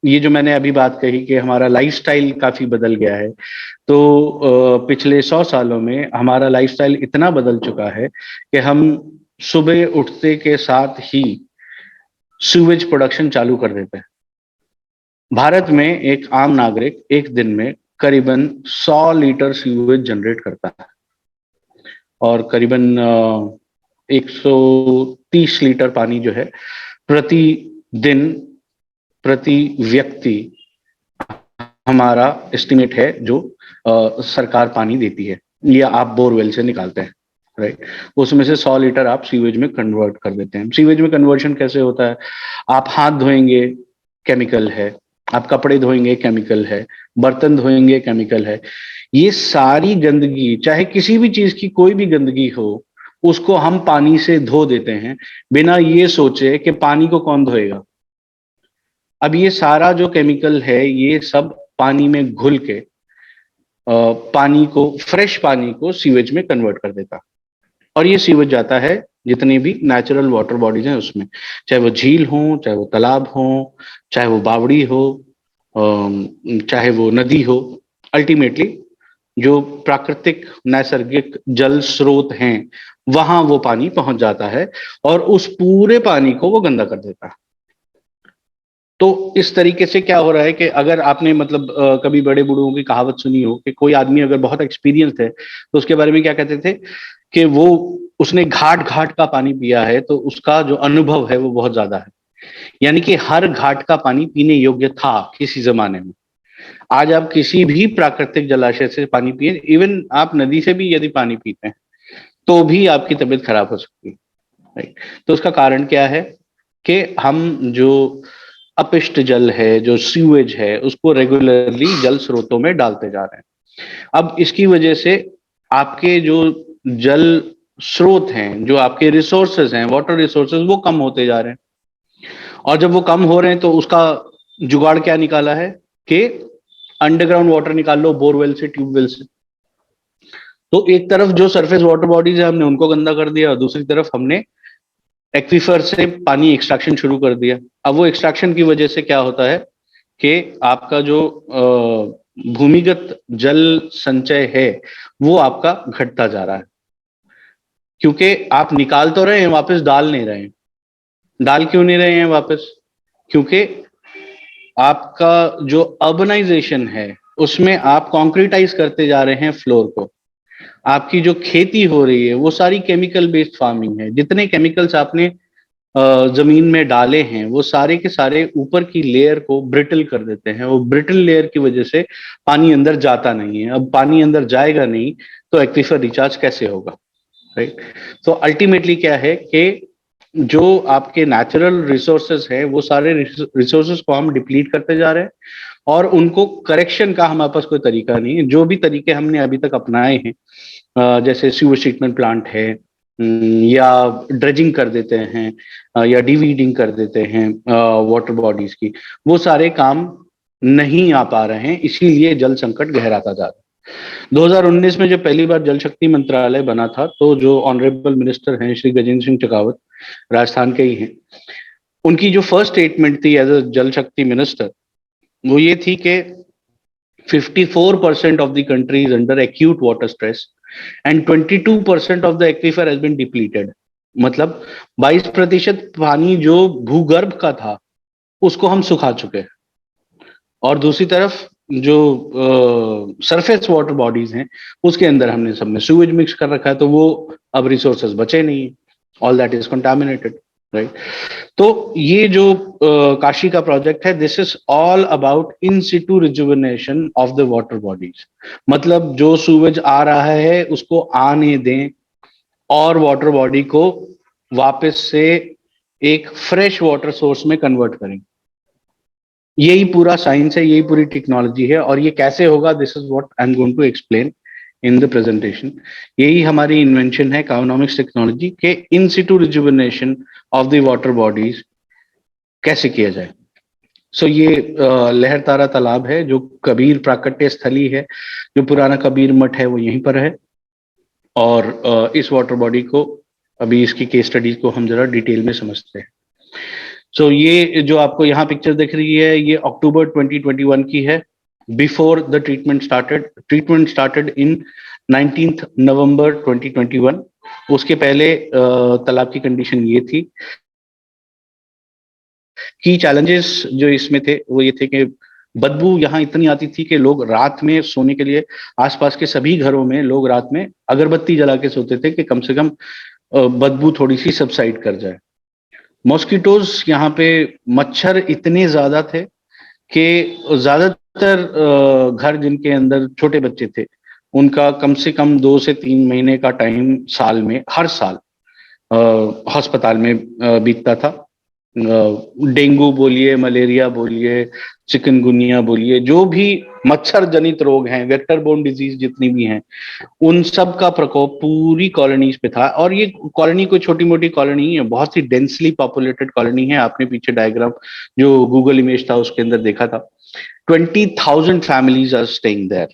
Speaker 5: ये जो मैंने अभी बात कही कि हमारा लाइफस्टाइल काफी बदल गया है, तो पिछले 100 सालों में हमारा लाइफस्टाइल इतना बदल चुका है कि हम सुबह उठते के साथ ही सीवेज प्रोडक्शन चालू कर देते हैं। भारत में एक आम नागरिक एक दिन में करीबन 100 लीटर सीवेज जनरेट करता है, और करीबन 130 लीटर पानी जो है प्रतिदिन प्रति व्यक्ति हमारा एस्टिमेट है जो सरकार पानी देती है, या आप बोरवेल से निकालते हैं, राइट। उसमें से 100 लीटर आप सीवेज में कन्वर्ट कर देते हैं। सीवेज में कन्वर्शन कैसे होता है? आप हाथ धोएंगे, केमिकल है, आप कपड़े धोएंगे, केमिकल है, बर्तन धोएंगे, केमिकल है। ये सारी गंदगी, चाहे किसी भी चीज की कोई भी गंदगी हो, उसको हम पानी से धो देते हैं बिना ये सोचे कि पानी को कौन धोएगा। अब ये सारा जो केमिकल है ये सब पानी में घुल के पानी को, फ्रेश पानी को सीवेज में कन्वर्ट कर देता, और ये सीवेज जाता है जितनी भी नेचुरल वाटर बॉडीज हैं उसमें, चाहे वो झील हो, चाहे वो तालाब हो, चाहे वो बावड़ी हो, चाहे वो नदी हो। अल्टीमेटली जो प्राकृतिक नैसर्गिक जल स्रोत हैं वहां वो पानी पहुंच जाता है, और उस पूरे पानी को वो गंदा कर देता है। तो इस तरीके से क्या हो रहा है कि अगर आपने मतलब कभी बड़े बूढ़ों की कहावत सुनी हो कि कोई आदमी अगर बहुत एक्सपीरियंस है तो उसके बारे में क्या कहते थे कि वो उसने घाट घाट का पानी पिया है तो उसका जो अनुभव है वो बहुत ज्यादा है। यानी कि हर घाट का पानी पीने योग्य था किसी जमाने में। आज आप किसी भी प्राकृतिक जलाशय से पानी पिए, इवन आप नदी से भी यदि पानी पीते हैं तो भी आपकी तबीयत खराब हो सकती है, राइट। तो उसका कारण क्या है कि हम जो अपशिष्ट जल है, जो सीवेज है, उसको रेगुलरली जल स्रोतों में डालते जा रहे हैं। अब इसकी वजह से आपके जो जल स्रोत हैं, जो आपके रिसोर्सेज हैं, वाटर रिसोर्सेज, वो कम होते जा रहे हैं। और जब वो कम हो रहे हैं तो उसका जुगाड़ क्या निकाला है कि अंडरग्राउंड वाटर निकाल लो, बोरवेल से, ट्यूबवेल से। तो एक तरफ जो सरफेस वाटर बॉडीज है हमने उनको गंदा कर दिया, और दूसरी तरफ हमने एक्वीफर से पानी एक्सट्रैक्शन शुरू कर दिया। अब वो एक्सट्रैक्शन की वजह से क्या होता है कि आपका जो भूमिगत जल संचय है वो आपका घटता जा रहा है, क्योंकि आप निकाल तो रहे हैं, वापस डाल नहीं रहे हैं। डाल क्यों नहीं रहे हैं वापस? क्योंकि आपका जो अर्बनाइजेशन है उसमें आप कॉन्क्रीटाइज करते जा रहे हैं फ्लोर को। आपकी जो खेती हो रही है वो सारी केमिकल बेस्ड फार्मिंग है। जितने केमिकल्स आपने जमीन में डाले हैं वो सारे के सारे ऊपर की लेयर को ब्रिटल कर देते हैं। वो ब्रिटल लेयर की वजह से पानी अंदर जाता नहीं है। अब पानी अंदर जाएगा नहीं तो एक्वीफर रिचार्ज कैसे होगा, राइट। तो अल्टीमेटली क्या है कि जो आपके नेचुरल रिसोर्सेज हैं वो सारे रिसोर्सेज को हम डिप्लीट करते जा रहे हैं, और उनको करेक्शन का हमारे पास कोई तरीका नहीं है। जो भी तरीके हमने अभी तक अपनाए हैं, जैसे सीवर ट्रीटमेंट प्लांट है, या ड्रेजिंग कर देते हैं, या डिवीडिंग कर देते हैं वाटर बॉडीज की, वो सारे काम नहीं आ पा रहे हैं। इसीलिए जल संकट गहराता जा रहा है। 2019 में जब पहली बार जल शक्ति मंत्रालय बना था तो जो ऑनरेबल मिनिस्टर हैं श्री गजेंद्र सिंह शेखावत, राजस्थान के ही हैं, उनकी जो फर्स्ट स्टेटमेंट थी एज अ जल शक्ति मिनिस्टर वो ये थी कि 54% of the country is under acute water stress and 22% of the aquifer has been depleted। मतलब 22% पानी जो भूगर्भ का था उसको हम सुखा चुके हैं, और दूसरी तरफ जो सरफेस वाटर बॉडीज हैं उसके अंदर हमने सब में सूवेज मिक्स कर रखा है, तो वो अब रिसोर्सेज बचे नहीं, all that is contaminated, right. तो ये जो काशी का प्रोजेक्ट है, this is all about in situ rejuvenation of the water bodies. मतलब जो सूवेज आ रहा है उसको आने दें और वाटर बॉडी को वापस से एक फ्रेश वाटर सोर्स में कन्वर्ट करें। यही पूरा साइंस है, यही पूरी टेक्नोलॉजी है, और ये कैसे होगा, this is what I am going to explain in the presentation. यही हमारी इन्वेंशन है काउनॉमिक्स टेक्नोलॉजी के in situ rejuvenation of the water bodies कैसे किया जाए। सो ये लहरतारा तालाब है जो कबीर प्राकट्य स्थली है, जो पुराना कबीर मठ है वो यहीं पर है। और इस वाटर बॉडी को अभी इसकी केस स्टडीज को हम जरा डिटेल में समझते हैं। सो ये जो आपको यहाँ पिक्चर दिख रही है ये अक्टूबर 2021 की है, before the treatment started in 19 नवंबर 2021। उसके पहले तालाब की कंडीशन ये थी कि चैलेंजेस जो इसमें थे वो ये थे कि बदबू यहाँ इतनी आती थी कि लोग रात में सोने के लिए आसपास के सभी घरों में लोग रात में अगरबत्ती जला के सोते थे कि कम से कम बदबू थोड़ी सी सबसाइड कर जाए। मॉस्किटोज यहाँ पे मच्छर इतने ज्यादा थे कि ज्यादातर घर जिनके अंदर छोटे बच्चे थे उनका कम से कम 2 से 3 महीने का टाइम साल में हर साल अस्पताल में बीतता था। डेंगू बोलिए, मलेरिया बोलिए, चिकनगुनिया बोलिए, जो भी मच्छर जनित रोग हैं, वेक्टर बोर्न डिजीज जितनी भी हैं, उन सब का प्रकोप पूरी कॉलोनीज पे था। और ये कॉलोनी कोई छोटी मोटी कॉलोनी है, बहुत ही डेंसली पॉपुलेटेड कॉलोनी है। आपने पीछे डायग्राम जो गूगल इमेज था उसके अंदर देखा था, 20,000 फैमिलीज आर स्टेइंग देयर,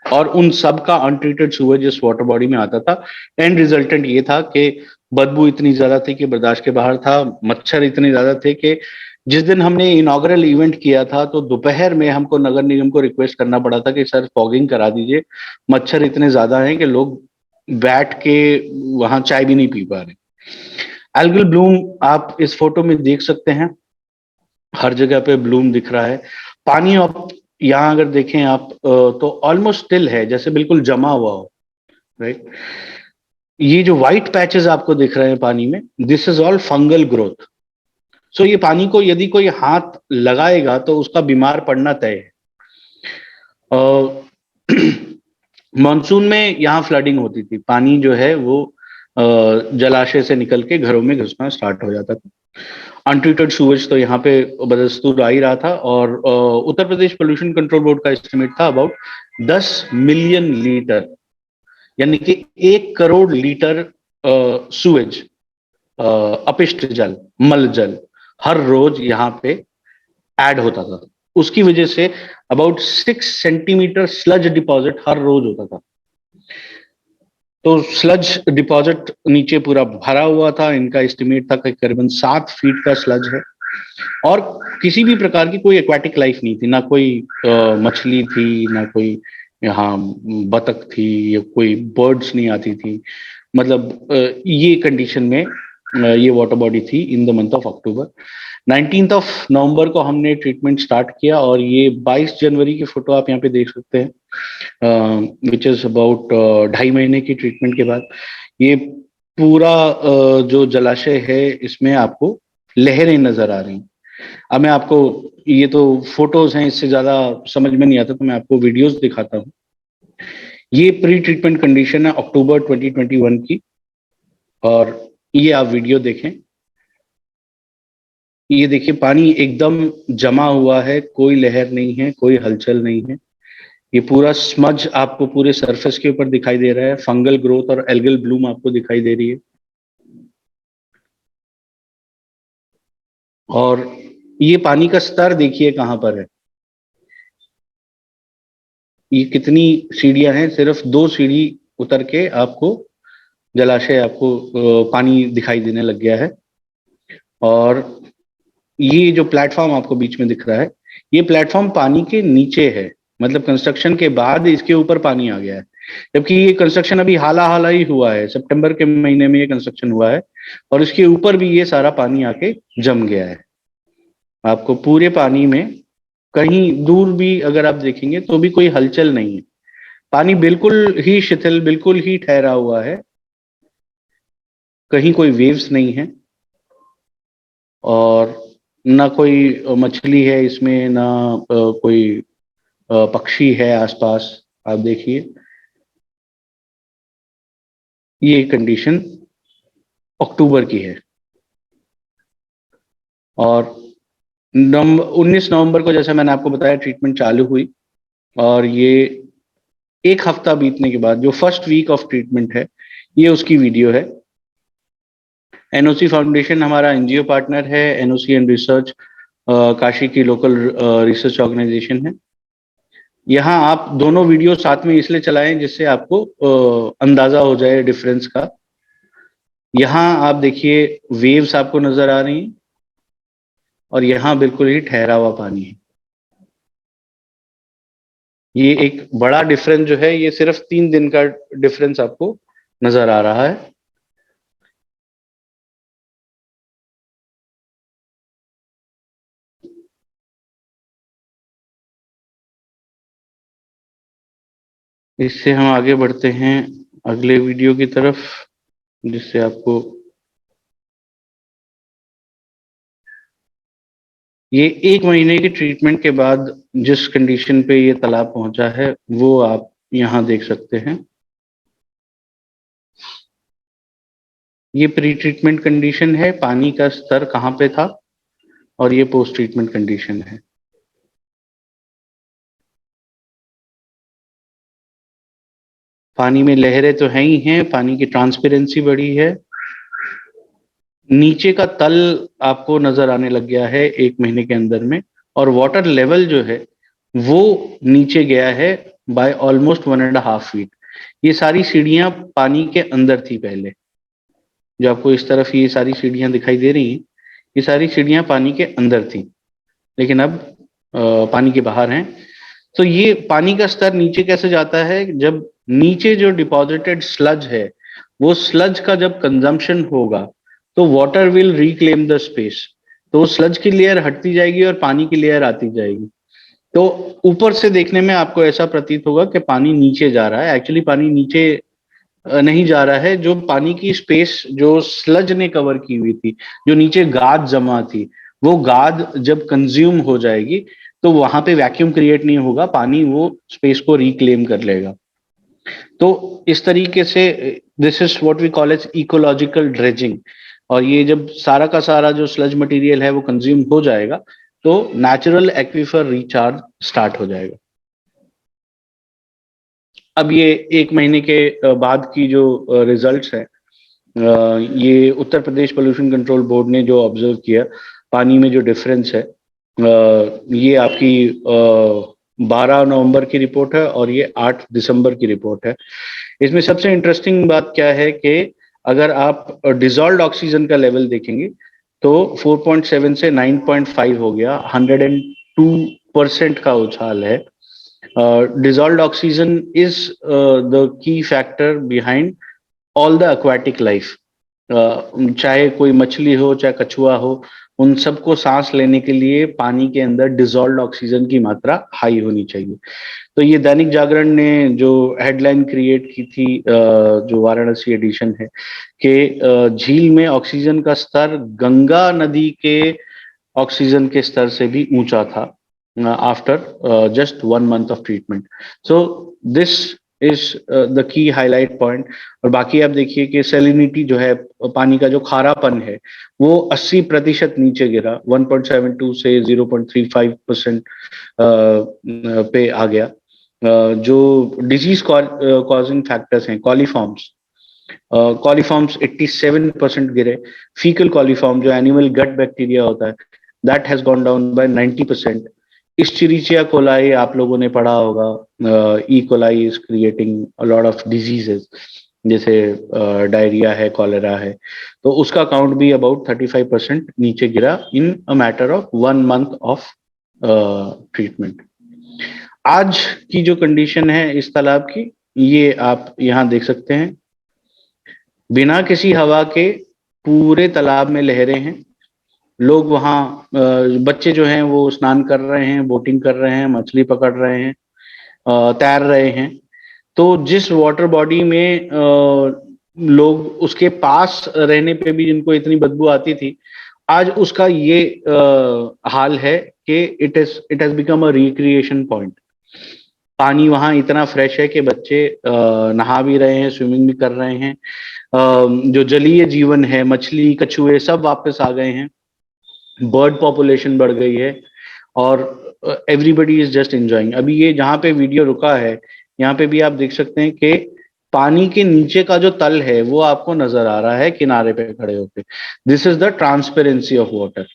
Speaker 5: और उन सब का अनट्रीटेड सूवेज इस वाटर बॉडी में आता था। एंड रिजल्टेंट ये था कि बदबू इतनी ज्यादा थी कि बर्दाश्त के बाहर था। मच्छर इतने ज्यादा थे कि जिस दिन हमने इनॉग्रल इवेंट किया था तो दोपहर में हमको नगर निगम को रिक्वेस्ट करना पड़ा था कि सर फॉगिंग करा दीजिए, मच्छर इतने ज्यादा हैं कि लोग बैठ के वहां चाय भी नहीं पी पा रहे। एल्गल ब्लूम आप इस फोटो में देख सकते हैं, हर जगह पे ब्लूम दिख रहा है। पानी आप यहाँ अगर देखें आप तो ऑलमोस्ट स्टिल है, जैसे बिल्कुल जमा हुआ हो, राइट। ये जो व्हाइट पैचेस आपको दिख रहे हैं पानी में, this is all fungal growth. So ये पानी को यदि कोई हाथ लगाएगा तो उसका बीमार पड़ना तय है। मॉनसून में यहाँ फ्लडिंग होती थी, पानी जो है वो जलाशय से निकल के घरों में घुसना स्टार्ट हो जाता था। अनट्रीटेड सूवेज तो यहाँ पे बदस्तूर आ ही रहा था। और Uttar Pradesh pollution control board का एस्टिमेट था अबाउट 10 मिलियन लीटर, यानी कि 1 करोड़ लीटर सूवेज, अपशिष्ट जल, मल जल हर रोज यहाँ पे ऐड होता था। उसकी वजह से अबाउट 6 सेंटीमीटर स्लज डिपॉजिट हर रोज होता था। तो स्लज डिपॉजिट नीचे पूरा भरा हुआ था। इनका एस्टिमेट था कि करीबन 7 फीट का स्लज है। और किसी भी प्रकार की कोई एक्वाटिक लाइफ नहीं थी, ना कोई मछली थी, ना कोई यहाँ बतख थी, या कोई बर्ड्स नहीं आती थी। मतलब ये कंडीशन में ये वाटर बॉडी थी in the month of October. 19 नवंबर को हमने ट्रीटमेंट स्टार्ट किया और ये 22 जनवरी की फोटो आप यहाँ पे देख सकते हैं, विच इज अबाउट 2.5 महीने की ट्रीटमेंट के बाद ये पूरा जो जलाशय है इसमें आपको लहरें नजर आ रही हैं। अब मैं आपको, ये तो फोटोज हैं, इससे ज्यादा समझ में नहीं आता, तो मैं आपको वीडियोस दिखाता हूँ। ये प्री ट्रीटमेंट कंडीशन है अक्टूबर 2021 की, और ये आप वीडियो देखें। ये देखिए पानी एकदम जमा हुआ है, कोई लहर नहीं है, कोई हलचल नहीं है। ये पूरा स्मज आपको पूरे सरफेस के ऊपर दिखाई दे रहा है। फंगल ग्रोथ और एल्गल ब्लूम आपको दिखाई दे रही है। और ये पानी का स्तर देखिए कहां पर है। ये कितनी सीढ़ियां हैं, सिर्फ 2 सीढ़ी उतर के आपको जलाशय, आपको पानी दिखाई देने लग गया है। और ये जो प्लेटफॉर्म आपको बीच में दिख रहा है, ये प्लेटफॉर्म पानी के नीचे है। मतलब कंस्ट्रक्शन के बाद इसके ऊपर पानी आ गया है, जबकि ये कंस्ट्रक्शन अभी हाल ही हुआ है। सितंबर के महीने में ये कंस्ट्रक्शन हुआ है और इसके ऊपर भी ये सारा पानी आके जम गया है। आपको पूरे पानी में कहीं दूर भी अगर आप देखेंगे तो भी कोई हलचल नहीं है। पानी बिल्कुल ही शिथिल, बिल्कुल ही ठहरा हुआ है, कहीं कोई वेव्स नहीं है और ना कोई मछली है इसमें, ना कोई पक्षी है आसपास। आप देखिए ये कंडीशन अक्टूबर की है। और 19 नवंबर को, जैसा मैंने आपको बताया, ट्रीटमेंट चालू हुई और ये 1 हफ्ता बीतने के बाद जो फर्स्ट वीक ऑफ ट्रीटमेंट है, ये उसकी वीडियो है। एनओसी फाउंडेशन हमारा एनजीओ पार्टनर है। एनओसी एंड रिसर्च काशी की लोकल रिसर्च ऑर्गेनाइजेशन है। यहाँ आप दोनों वीडियो साथ में इसलिए चलाएं जिससे आपको अंदाजा हो जाए डिफरेंस का। यहाँ आप देखिए वेव्स आपको नजर आ रही हैं और यहाँ बिल्कुल ही ठहरा हुआ पानी है। ये एक बड़ा डिफरेंस जो है, ये सिर्फ 3 दिन का डिफरेंस आपको नजर आ रहा है। इससे हम आगे बढ़ते हैं अगले वीडियो की तरफ, जिससे आपको ये 1 महीने की ट्रीटमेंट के बाद जिस कंडीशन पे ये तालाब पहुंचा है वो आप यहाँ देख सकते हैं। ये प्री ट्रीटमेंट कंडीशन है, पानी का स्तर कहाँ पे था, और ये पोस्ट ट्रीटमेंट कंडीशन है। पानी में लहरें तो है ही हैं, पानी की ट्रांसपेरेंसी बढ़ी है। नीचे का तल आपको नजर आने लग गया है 1 महीने के अंदर में, और वाटर लेवल जो है वो नीचे गया है बाय ऑलमोस्ट 1.5 फीट। ये सारी सीढ़ियां पानी के अंदर थी पहले, जो आपको इस तरफ ये सारी सीढ़ियां दिखाई दे रही हैं, ये सारी सीढ़ियां पानी के अंदर थी, लेकिन अब पानी के बाहर हैं। तो ये पानी का स्तर नीचे कैसे जाता है, जब नीचे जो डिपॉजिटेड स्लज है, वो स्लज का जब कंजम्पशन होगा तो water will reclaim the space. तो स्लज की लेयर हटती जाएगी और पानी की लेयर आती जाएगी। तो ऊपर से देखने में आपको ऐसा प्रतीत होगा कि पानी नीचे जा रहा है, एक्चुअली पानी नीचे नहीं जा रहा है। जो पानी की स्पेस जो स्लज ने कवर की हुई थी, जो नीचे गाद जमा थी, वो गाद जब कंज्यूम हो जाएगी तो वहां पे वैक्यूम क्रिएट नहीं होगा, पानी वो स्पेस को रिक्लेम कर लेगा। तो इस तरीके से this is what we call as ecological dredging. और ये जब सारा का सारा जो स्लज मटेरियल है वो कंज्यूम हो जाएगा तो नेचुरल एक्वीफर रिचार्ज स्टार्ट हो जाएगा। अब ये 1 महीने के बाद की जो रिजल्ट्स है, ये Uttar Pradesh pollution control board ने जो ऑब्जर्व किया, पानी में जो डिफरेंस है, ये आपकी 12 नवंबर की रिपोर्ट है और ये 8 दिसंबर की रिपोर्ट है। इसमें सबसे इंटरेस्टिंग बात क्या है कि अगर आप डिजॉल्व्ड ऑक्सीजन का लेवल देखेंगे तो 4.7 से 9.5 हो गया, 102% का उछाल है। Dissolved oxygen is the key factor behind all the aquatic life. चाहे कोई मछली हो चाहे कछुआ हो, उन सबको सांस लेने के लिए पानी के अंदर डिजॉल्व्ड ऑक्सीजन की मात्रा हाई होनी चाहिए। तो ये दैनिक जागरण ने जो हेडलाइन क्रिएट की थी, जो वाराणसी एडिशन है, कि झील में ऑक्सीजन का स्तर गंगा नदी के ऑक्सीजन के स्तर से भी ऊंचा था after just 1 month of treatment. So this is the key highlight point. और बाकी आप देखिए कि सैलिनिटी जो है, पानी का जो खारापन है, वो 80% नीचे गिरा, 1.72 से 0.35% पे आ गया। जो डिजीज कॉजिंग फैक्टर्स हैं, कॉलीफॉर्म्स, कॉलीफॉर्म्स 87% गिरे। फीकल कॉलीफॉर्म जो एनिमल गट बैक्टीरिया होता है, that has gone down by 90%। Escherichia coli आप लोगों ने पढ़ा होगा, E coli is creating a lot of diseases, जैसे डायरिया है, कॉलेरा है, तो उसका काउंट भी अबाउट 35% नीचे गिरा in a matter of 1 month of treatment. आज की जो कंडीशन है इस तालाब की, ये आप यहाँ देख सकते हैं। बिना किसी हवा के पूरे तालाब में लहरें हैं। लोग वहाँ बच्चे जो हैं वो स्नान कर रहे हैं, बोटिंग कर रहे हैं, मछली पकड़ रहे हैं, तैर रहे हैं। तो जिस वाटर बॉडी में लोग उसके पास रहने पे भी जिनको इतनी बदबू आती थी, आज उसका ये हाल है कि it has become a recreation point. पानी वहाँ इतना फ्रेश है कि बच्चे नहा भी रहे हैं, स्विमिंग भी कर रहे हैं। जो जलीय जीवन है, मछली, कछुए, सब वापस आ गए हैं। बर्ड पॉपुलेशन बढ़ गई है और एवरीबडी इज जस्ट एंजॉइंग। अभी ये जहाँ पे वीडियो रुका है, यहाँ पे भी आप देख सकते हैं कि पानी के नीचे का जो तल है वो आपको नजर आ रहा है किनारे पे खड़े होके। This is the transparency of water,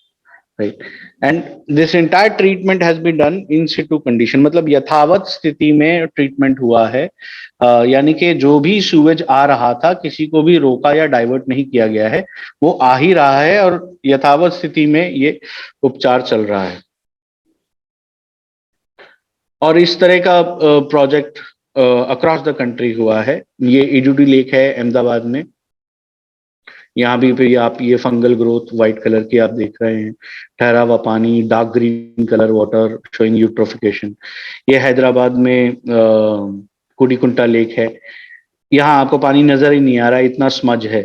Speaker 5: right. And this entire treatment has been done in situ condition, मतलब यथावत स्थिति में ट्रीटमेंट हुआ है। यानी कि जो भी सूवेज आ रहा था, किसी को भी रोका या डाइवर्ट नहीं किया गया है, वो आ ही रहा है और यथावत स्थिति में ये उपचार चल रहा है। और इस तरह का प्रोजेक्ट अक्रॉस द कंट्री हुआ है। ये ईडूडी लेक है अहमदाबाद में। यहाँ भी आप ये फंगल ग्रोथ व्हाइट कलर की आप देख रहे हैं, ठहरा हुआ पानी, dark green colour water showing eutrophication. ये हैदराबाद में कुडीकुंटा लेक है। यहाँ आपको पानी नजर ही नहीं आ रहा, इतना स्मज है।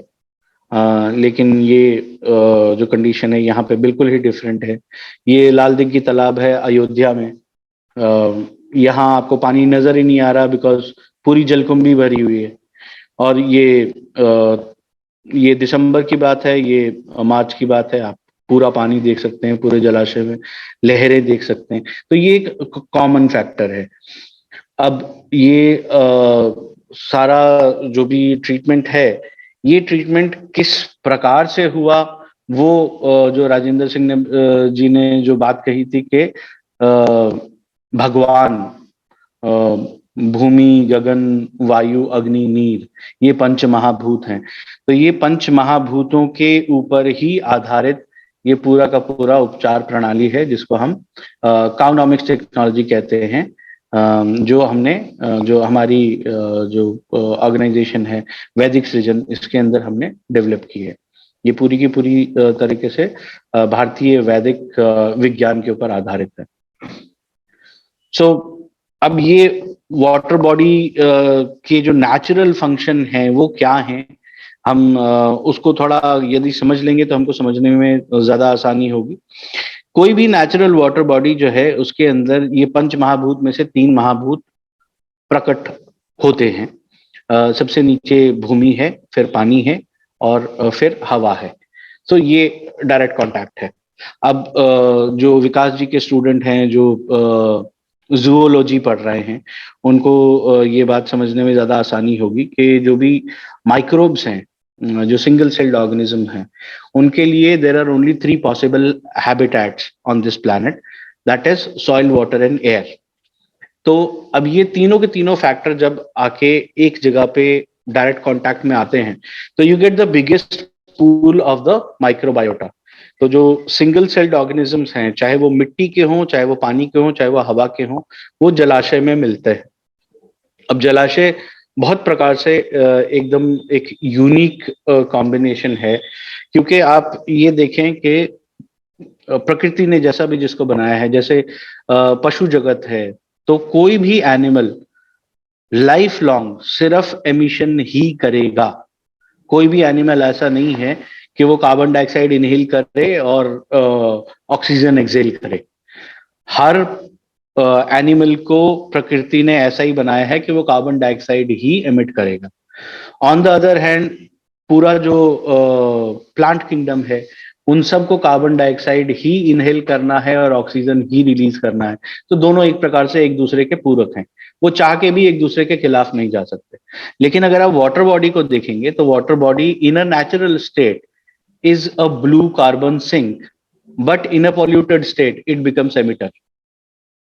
Speaker 5: लेकिन ये जो कंडीशन है यहाँ पे बिल्कुल ही डिफरेंट है। ये लाल दिघी तालाब है अयोध्या में। यहाँ आपको पानी नजर ही नहीं आ रहा बिकॉज पूरी जलकुंभी भरी हुई है। और ये दिसंबर की बात है, ये मार्च की बात है, आप पूरा पानी देख सकते हैं, पूरे जलाशय में लहरें देख सकते हैं। तो ये एक कॉमन फैक्टर है। अब ये सारा जो भी ट्रीटमेंट है, ये ट्रीटमेंट किस प्रकार से हुआ, वो जो राजेंद्र सिंह ने जी ने जो बात कही थी कि भगवान, भूमि, गगन, वायु, अग्नि, नीर, ये पंच महाभूत हैं। तो ये पंच महाभूतों के ऊपर ही आधारित ये पूरा का पूरा उपचार प्रणाली है, जिसको हम काउनॉमिक्स टेक्नोलॉजी कहते हैं। जो हमने जो हमारी जो ऑर्गेनाइजेशन है वैदिक सृजन, इसके अंदर हमने डेवलप की है। ये पूरी की पूरी तरीके से भारतीय वैदिक विज्ञान के ऊपर आधारित है। सो अब ये वाटर बॉडी के जो नेचुरल फंक्शन है वो क्या है, हम उसको थोड़ा यदि समझ लेंगे तो हमको समझने में ज्यादा आसानी होगी। कोई भी नेचुरल वाटर बॉडी जो है उसके अंदर ये पंच महाभूत में से 3 महाभूत प्रकट होते हैं। सबसे नीचे भूमि है, फिर पानी है और फिर हवा है। तो ये डायरेक्ट कांटेक्ट है। अब जो विकास जी के स्टूडेंट हैं जो जूओलॉजी पढ़ रहे हैं उनको ये बात समझने में ज्यादा आसानी होगी कि जो भी माइक्रोब्स हैं, जो सिंगल सेल्ड ऑर्गेनिज्म हैं, उनके लिए there are only 3 possible habitats on this planet, that is soil, water and air. तो अब ये तीनों के तीनों फैक्टर जब आके एक जगह पे डायरेक्ट कांटेक्ट में आते हैं तो you get the biggest pool of the microbiota. तो जो सिंगल सेल्ड ऑर्गेनिजम्स हैं, चाहे वो मिट्टी के हों, चाहे वो पानी के हों, चाहे वो हवा के हों, वो जलाशय में मिलते हैं। अब जलाशय बहुत प्रकार से एकदम एक यूनिक कॉम्बिनेशन है, क्योंकि आप ये देखें कि प्रकृति ने जैसा भी जिसको बनाया है, जैसे पशु जगत है, तो कोई भी एनिमल लाइफ लॉन्ग सिर्फ एमिशन ही करेगा। कोई भी एनिमल ऐसा नहीं है कि वो कार्बन डाइऑक्साइड इनहेल करे और ऑक्सीजन एक्सेल करे। हर एनिमल को प्रकृति ने ऐसा ही बनाया है कि वो कार्बन डाइऑक्साइड ही एमिट करेगा। ऑन द अदर हैंड पूरा जो प्लांट किंगडम है, उन सबको कार्बन डाइऑक्साइड ही इनहेल करना है और ऑक्सीजन ही रिलीज करना है। तो दोनों एक प्रकार से एक दूसरे के पूरक हैं, वो चाह के भी एक दूसरे के खिलाफ नहीं जा सकते। लेकिन अगर आप वाटर बॉडी को देखेंगे तो water body in a natural state is a blue carbon sink, but in a polluted state it becomes emitter.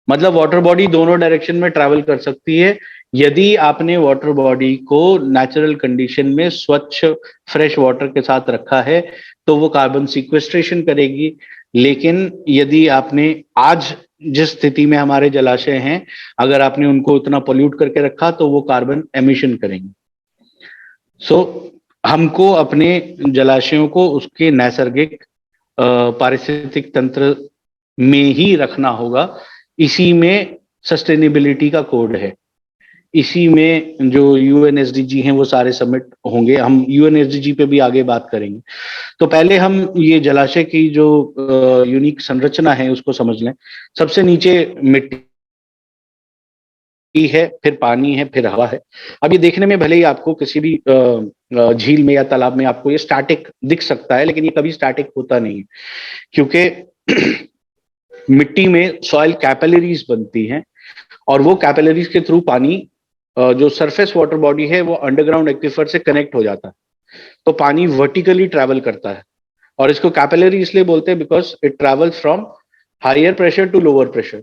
Speaker 5: मतलब वाटर बॉडी दोनों डायरेक्शन में ट्रैवल कर सकती है। यदि आपने वाटर बॉडी को नेचुरल कंडीशन में स्वच्छ फ्रेश वाटर के साथ रखा है तो वो कार्बन सिक्वेस्ट्रेशन करेगी। लेकिन यदि आपने आज जिस स्थिति में हमारे जलाशय हैं, अगर आपने उनको उतना पोल्यूट करके रखा तो वो कार्बन एमिशन करेंगे। सो हमको अपने जलाशयों को उसके नैसर्गिक पारिस्थितिक तंत्र में ही रखना होगा। इसी में सस्टेनेबिलिटी का कोड है। इसी में जो यूएनएसडीजी हैं वो सारे सबमिट होंगे। हम यूएनएसडीजी पे भी आगे बात करेंगे। तो पहले हम ये जलाशय की जो यूनिक संरचना है उसको समझ लें। सबसे नीचे मिट्टी है, फिर पानी है, फिर हवा है। अब ये देखने में भले ही आपको किसी भी झील में या तालाब में आपको ये स्टैटिक दिख सकता है, लेकिन ये कभी स्टैटिक होता नहीं है, क्योंकि मिट्टी में सॉइल कैपिलरीज बनती हैं और वो कैपिलरीज के थ्रू पानी जो सरफेस वाटर बॉडी है वो अंडरग्राउंड एक्वीफर से कनेक्ट हो जाता है। तो पानी वर्टिकली ट्रैवल करता है और इसको कैपिलरी इसलिए बोलते हैं because it travels from higher pressure to lower pressure.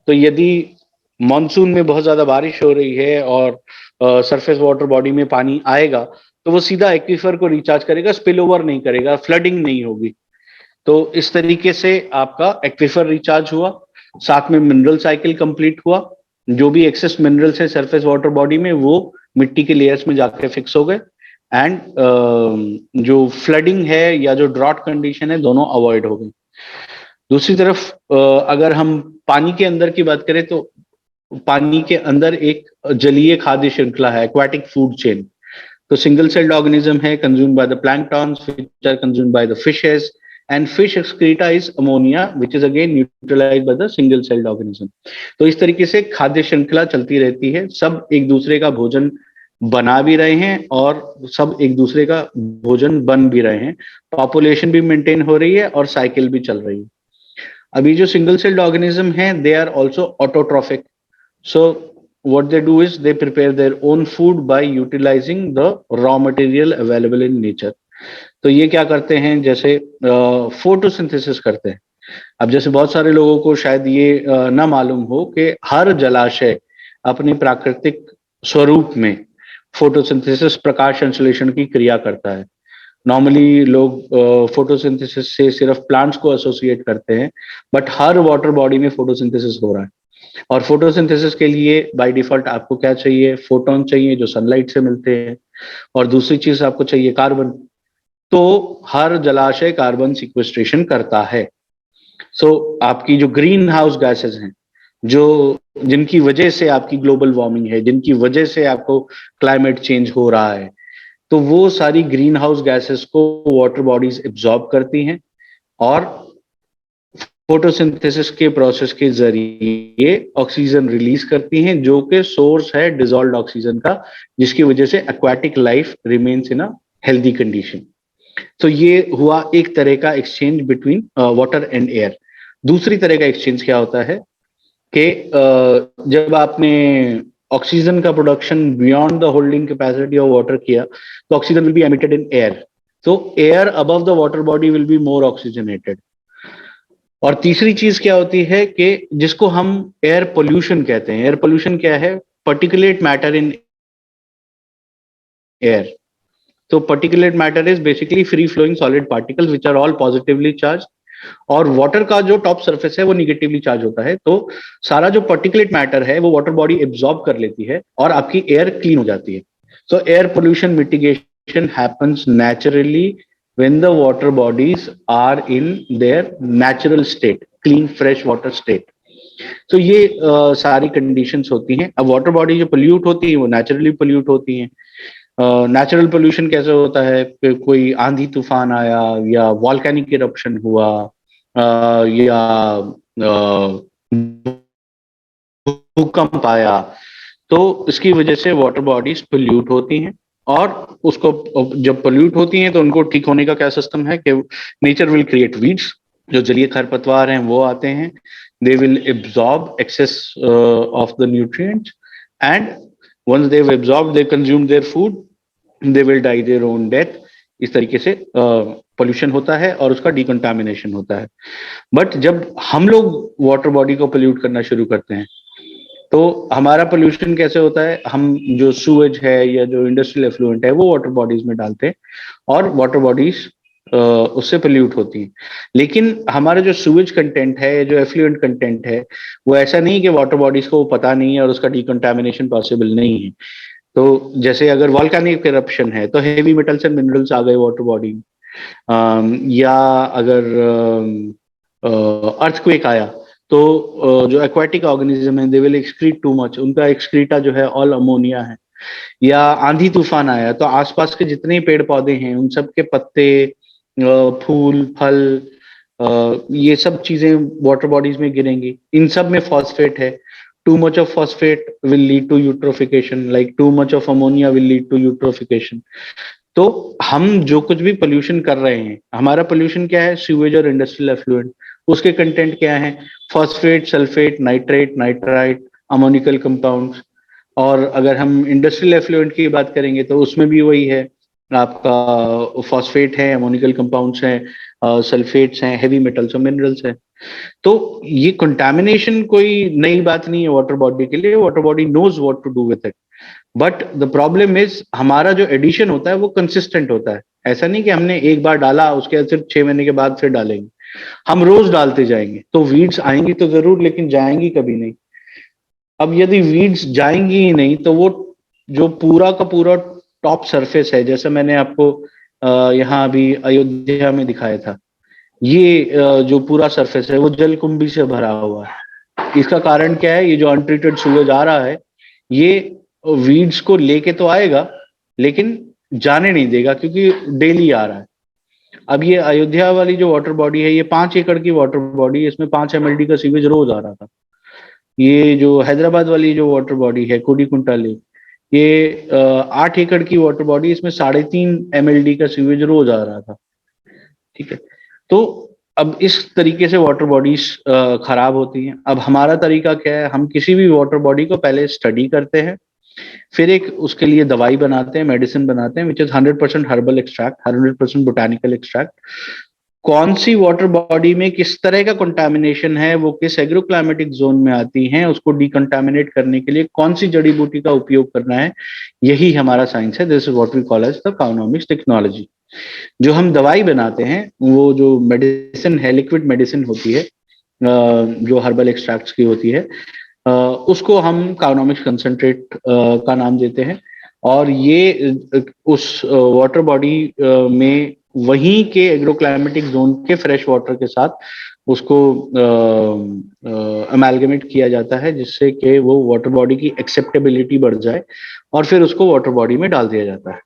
Speaker 5: तो यदि मॉनसून में बहुत ज्यादा बारिश हो रही है और सरफेस वाटर बॉडी में पानी आएगा तो वो सीधा एक्वीफर को रिचार्ज करेगा, स्पिल ओवर नहीं करेगा, फ्लडिंग नहीं होगी। तो इस तरीके से आपका एक्वीफर रिचार्ज हुआ, साथ में मिनरल साइकिल कंप्लीट हुआ। जो भी एक्सेस मिनरल्स है सरफेस वाटर बॉडी में वो मिट्टी के लेयर्स में जाकर फिक्स हो गए एंड जो फ्लडिंग है या जो ड्रॉट कंडीशन है दोनों अवॉइड हो गई। दूसरी तरफ अगर हम पानी के अंदर की बात करें तो पानी के अंदर एक जलीय खाद्य श्रृंखला है, एक्वाटिक फूड चेन। तो सिंगल सेल्ड ऑर्गेनिज्म है, consumed by the planktons which are consumed by the fishes, and fish excreta is ammonia which is again neutralized by the single celled organism। तो इस तरीके से खाद्य श्रृंखला चलती रहती है। सब एक दूसरे का भोजन बना भी रहे हैं और सब एक दूसरे का भोजन बन भी रहे हैं। पॉपुलेशन भी मेंटेन हो रही है और साइकिल भी चल रही है। अभी जो सिंगल सेल्ड ऑर्गेनिज्म है they are also autotrophic. So what they do is they prepare their own food by utilizing the raw material available in nature। तो ये क्या करते हैं, जैसे फोटोसिंथेसिस करते हैं। अब जैसे बहुत सारे लोगों को शायद ये ना मालूम हो कि हर जलाशय अपने प्राकृतिक स्वरूप में फोटोसिंथेसिस, प्रकाश संश्लेषण की क्रिया करता है। नॉर्मली लोग फोटोसिंथेसिस से सिर्फ प्लांट्स को एसोसिएट करते हैं, बट हर वाटर बॉडी में फोटोसिंथेसिस हो रहा है। और फोटोसिंथेसिस के लिए बाय डिफॉल्ट आपको क्या चाहिए, फोटोन चाहिए जो सनलाइट से मिलते हैं, और दूसरी चीज आपको चाहिए कार्बन। तो हर जलाशय कार्बन सिक्वेस्ट्रेशन करता है। सो आपकी जो ग्रीन हाउस गैसेस हैं, जो जिनकी वजह से आपकी ग्लोबल वार्मिंग है, जिनकी वजह से आपको क्लाइमेट चेंज हो रहा है, तो वो सारी ग्रीन हाउस गैसेस को वाटर बॉडीज एब्जॉर्ब करती हैं और फोटोसिंथेसिस के प्रोसेस के जरिए ऑक्सीजन रिलीज करती हैं, जो कि सोर्स है डिसॉल्व्ड ऑक्सीजन का, जिसकी वजह से aquatic life remains in a healthy condition. तो ये हुआ एक तरह का exchange between water and air. दूसरी तरह का एक्सचेंज क्या होता है कि जब आपने ऑक्सीजन का production beyond the holding capacity of water किया, तो oxygen will be emitted in air, तो air above the water body will be more oxygenated. और तीसरी चीज क्या होती है कि जिसको हम एयर पोल्यूशन कहते हैं। एयर पोल्यूशन क्या है? Particulate matter in air. तो particulate matter is basically free flowing solid particles which are all positively charge, और वाटर का जो टॉप सरफेस है वो निगेटिवली चार्ज होता है। तो सारा जो पर्टिकुलेट मैटर है वो वाटर बॉडी एब्जॉर्ब कर लेती है और आपकी एयर क्लीन हो जाती है। सो air pollution mitigation happens naturally when the water bodies are in their natural state, clean fresh water state। तो ये सारी कंडीशंस होती हैं। अब वाटर बॉडी जो पोल्यूट होती है वो नेचुरली पोल्यूट होती हैं। नेचुरल पोल्यूशन कैसे होता है कि कोई आंधी तूफान आया या वॉल्केनिक इरप्शन हुआ या भूकंप आया, तो इसकी वजह से वाटर बॉडीज पोल्यूट होती हैं। और उसको जब पोल्यूट होती हैं तो उनको ठीक होने का क्या सिस्टम है कि नेचर विल क्रिएट वीड्स, जो जलीय खरपतवार हैं वो आते हैं, they will absorb excess of the nutrients and once they have absorbed they consume their food, they will die their own death. इस तरीके से पोल्यूशन होता है और उसका डिकंटामिनेशन होता है। बट जब हम लोग वाटर बॉडी को पोल्यूट करना शुरू करते हैं तो हमारा पोल्यूशन कैसे होता है? हम जो सूएज है या जो इंडस्ट्रियल एफ्लुएंट है वो वाटर बॉडीज में डालते हैं और वाटर बॉडीज उससे पोल्यूट होती हैं। लेकिन हमारा जो सूएज कंटेंट है, जो एफ्लुएंट कंटेंट है, वो ऐसा नहीं कि वाटर बॉडीज को पता नहीं है और उसका डिकंटामिनेशन पॉसिबल नहीं है। तो जैसे अगर वॉल्केनिक इरप्शन है तो हेवी मेटल्स एंड मिनरल्स आ गए वाटर बॉडी, या अगर अर्थक्वेक आया तो जो एक्वाटिक ऑर्गेनिज्म है they will excrete too much, उनका एक्सक्रीटा जो है ऑल अमोनिया है। या आंधी तूफान आया तो आसपास के जितने पेड़ पौधे हैं उन सब के पत्ते, फूल, फल, ये सब चीजें वाटर बॉडीज में गिरेंगी। इन सब में फॉस्फेट है। Too much of phosphate will lead to eutrophication, like too much of ammonia will lead to eutrophication. तो हम जो कुछ भी पोल्यूशन कर रहे हैं, हमारा पोल्यूशन क्या है? सीवेज और इंडस्ट्रियल एफ्लुएंट। उसके कंटेंट क्या है? Phosphate, sulphate, nitrate, nitrite, ammoniacal compounds. और अगर हम इंडस्ट्रियल एफ्लुएंट की बात करेंगे तो उसमें भी वही है, आपका फॉस्फेट है, अमोनिकल कंपाउंड्स हैं, सल्फेट्स हैं, हेवी मेटल्स और मिनरल्स हैं। तो ये कंटामिनेशन कोई नई बात नहीं है वाटर बॉडी के लिए। Water body knows what to do with it. But the problem is हमारा जो एडिशन होता है वो कंसिस्टेंट होता है। ऐसा नहीं कि हमने एक बार डाला उसके बाद सिर्फ 6 महीने के बाद फिर डालेंगे, हम रोज डालते जाएंगे तो वीड्स आएंगी तो जरूर, लेकिन जाएंगी कभी नहीं। अब यदि वीड्स जाएंगी ही नहीं तो वो जो पूरा का पूरा टॉप सरफेस है, जैसे मैंने आपको यहाँ अभी अयोध्या में दिखाया था, ये जो पूरा सरफेस है वो जलकुंभी से भरा हुआ है। इसका कारण क्या है? ये जो अनट्रीटेड सूरज आ रहा है ये वीड्स को लेके तो आएगा लेकिन जाने नहीं देगा, क्योंकि डेली आ रहा है। अब ये अयोध्या वाली जो वाटर बॉडी है ये 5 एकड़ की वाटर बॉडी है, इसमें 5 MLD का सीवेज रोज आ रहा था। ये जो हैदराबाद वाली जो वाटर बॉडी है कोडीकुंटा लेक, ये 8 एकड़ की वाटर बॉडी, इसमें 3.5 MLD का सीवेज रोज आ रहा था। ठीक है, तो अब इस तरीके से वाटर बॉडीज खराब होती हैं। अब हमारा तरीका क्या है? हम किसी भी वाटर बॉडी को पहले स्टडी करते हैं, फिर एक उसके लिए दवाई बनाते हैं, मेडिसिन बनाते हैं, which is 100% herbal extract, 100% botanical extract. कौन सी वाटर बॉडी में किस तरह का कंटामिनेशन है, वो किस एग्रोक्लाइमेटिक जोन में आती हैं, उसको डिकंटामिनेट करने के लिए कौन सी जड़ी बूटी का उपयोग करना है, यही हमारा साइंस है। This is what we call as the Cownomics technology. जो हम दवाई बनाते हैं, वो जो मेडिसिन है, लिक्विड मेडिसिन होती है जो हर्बल एक्सट्रैक्ट्स की होती है, उसको हम काउनोमिक्स कंसंट्रेट का नाम देते हैं। और ये उस वाटर बॉडी में वहीं के एग्रोक्लाइमेटिक जोन के फ्रेश वाटर के साथ उसको अमेलगमेट किया जाता है, जिससे कि वो वाटर बॉडी की एक्सेप्टेबिलिटी बढ़ जाए और फिर उसको वाटर बॉडी में डाल दिया जाता है।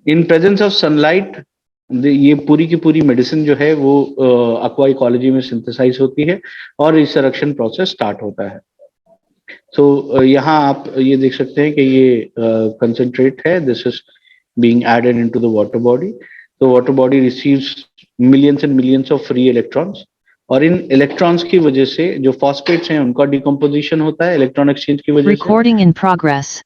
Speaker 5: इन प्रेजेंस ऑफ सनलाइट ये पूरी की पूरी मेडिसिन जो है वो aqua ecology में सिंथेसाइज होती है और रिसरेक्शन प्रोसेस स्टार्ट होता है। तो यहाँ आप ये देख सकते हैं कि ये कंसंट्रेट है, this is being added into the water body. तो water body receives millions and millions of free electrons, और इन इलेक्ट्रॉन्स की वजह से जो फॉस्फेट्स हैं उनका डिकम्पोजिशन होता है इलेक्ट्रॉन एक्सचेंज की वजह से।
Speaker 7: Recording in progress.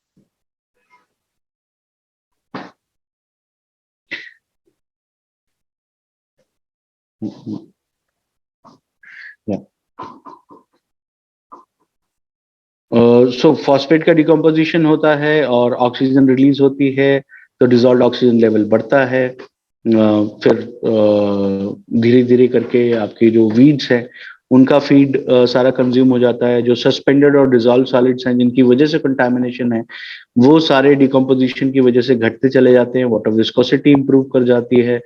Speaker 5: So phosphate का डिकम्पोजिशन होता है और ऑक्सीजन रिलीज होती है, तो डिजॉल्व ऑक्सीजन लेवल बढ़ता है। फिर धीरे धीरे करके आपकी जो वीड्स हैं उनका फीड सारा कंज्यूम हो जाता है। जो सस्पेंडेड और डिजॉल्व सॉलिड्स हैं जिनकी वजह से कंटामिनेशन है, वो सारे डिकम्पोजिशन की वजह से घटते चले जाते हैं, वाटर विस्कोसिटी इंप्रूव कर जाती है।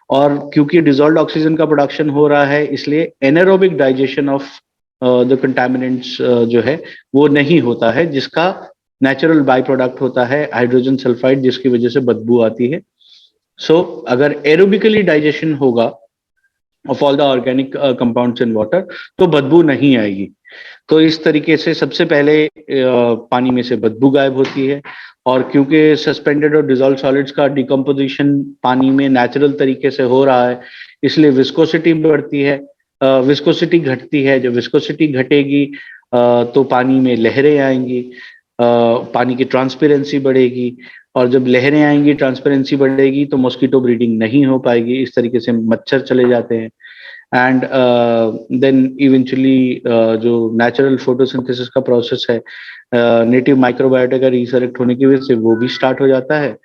Speaker 5: और क्योंकि डिजॉल्व ऑक्सीजन का प्रोडक्शन हो रहा है, इसलिए anaerobic digestion of the contaminants जो है वो नहीं होता है, जिसका नेचुरल बाई प्रोडक्ट होता है हाइड्रोजन सल्फाइड, जिसकी वजह से बदबू आती है। सो अगर एरोबिकली डाइजेशन होगा of all the organic compounds in water तो बदबू नहीं आएगी। तो इस तरीके से सबसे पहले पानी में से बदबू गायब होती है, और क्योंकि सस्पेंडेड और डिजॉल्व सॉलिड्स का डिकम्पोजिशन पानी में नेचुरल तरीके से हो रहा है, इसलिए विस्कोसिटी बढ़ती है, विस्कोसिटी घटती है। जब विस्कोसिटी घटेगी तो पानी में लहरें आएंगी, पानी की ट्रांसपेरेंसी बढ़ेगी, और जब लहरें आएंगी, ट्रांसपेरेंसी बढ़ेगी, तो मॉस्किटो ब्रीडिंग नहीं हो पाएगी। इस तरीके से मच्छर चले जाते हैं। एंड देन इवेंचुअली जो नेचुरल फोटोसिंथेसिस का प्रोसेस है नेटिव माइक्रोबायोटा का रिसरेक्ट होने की वजह से वो भी स्टार्ट हो जाता है,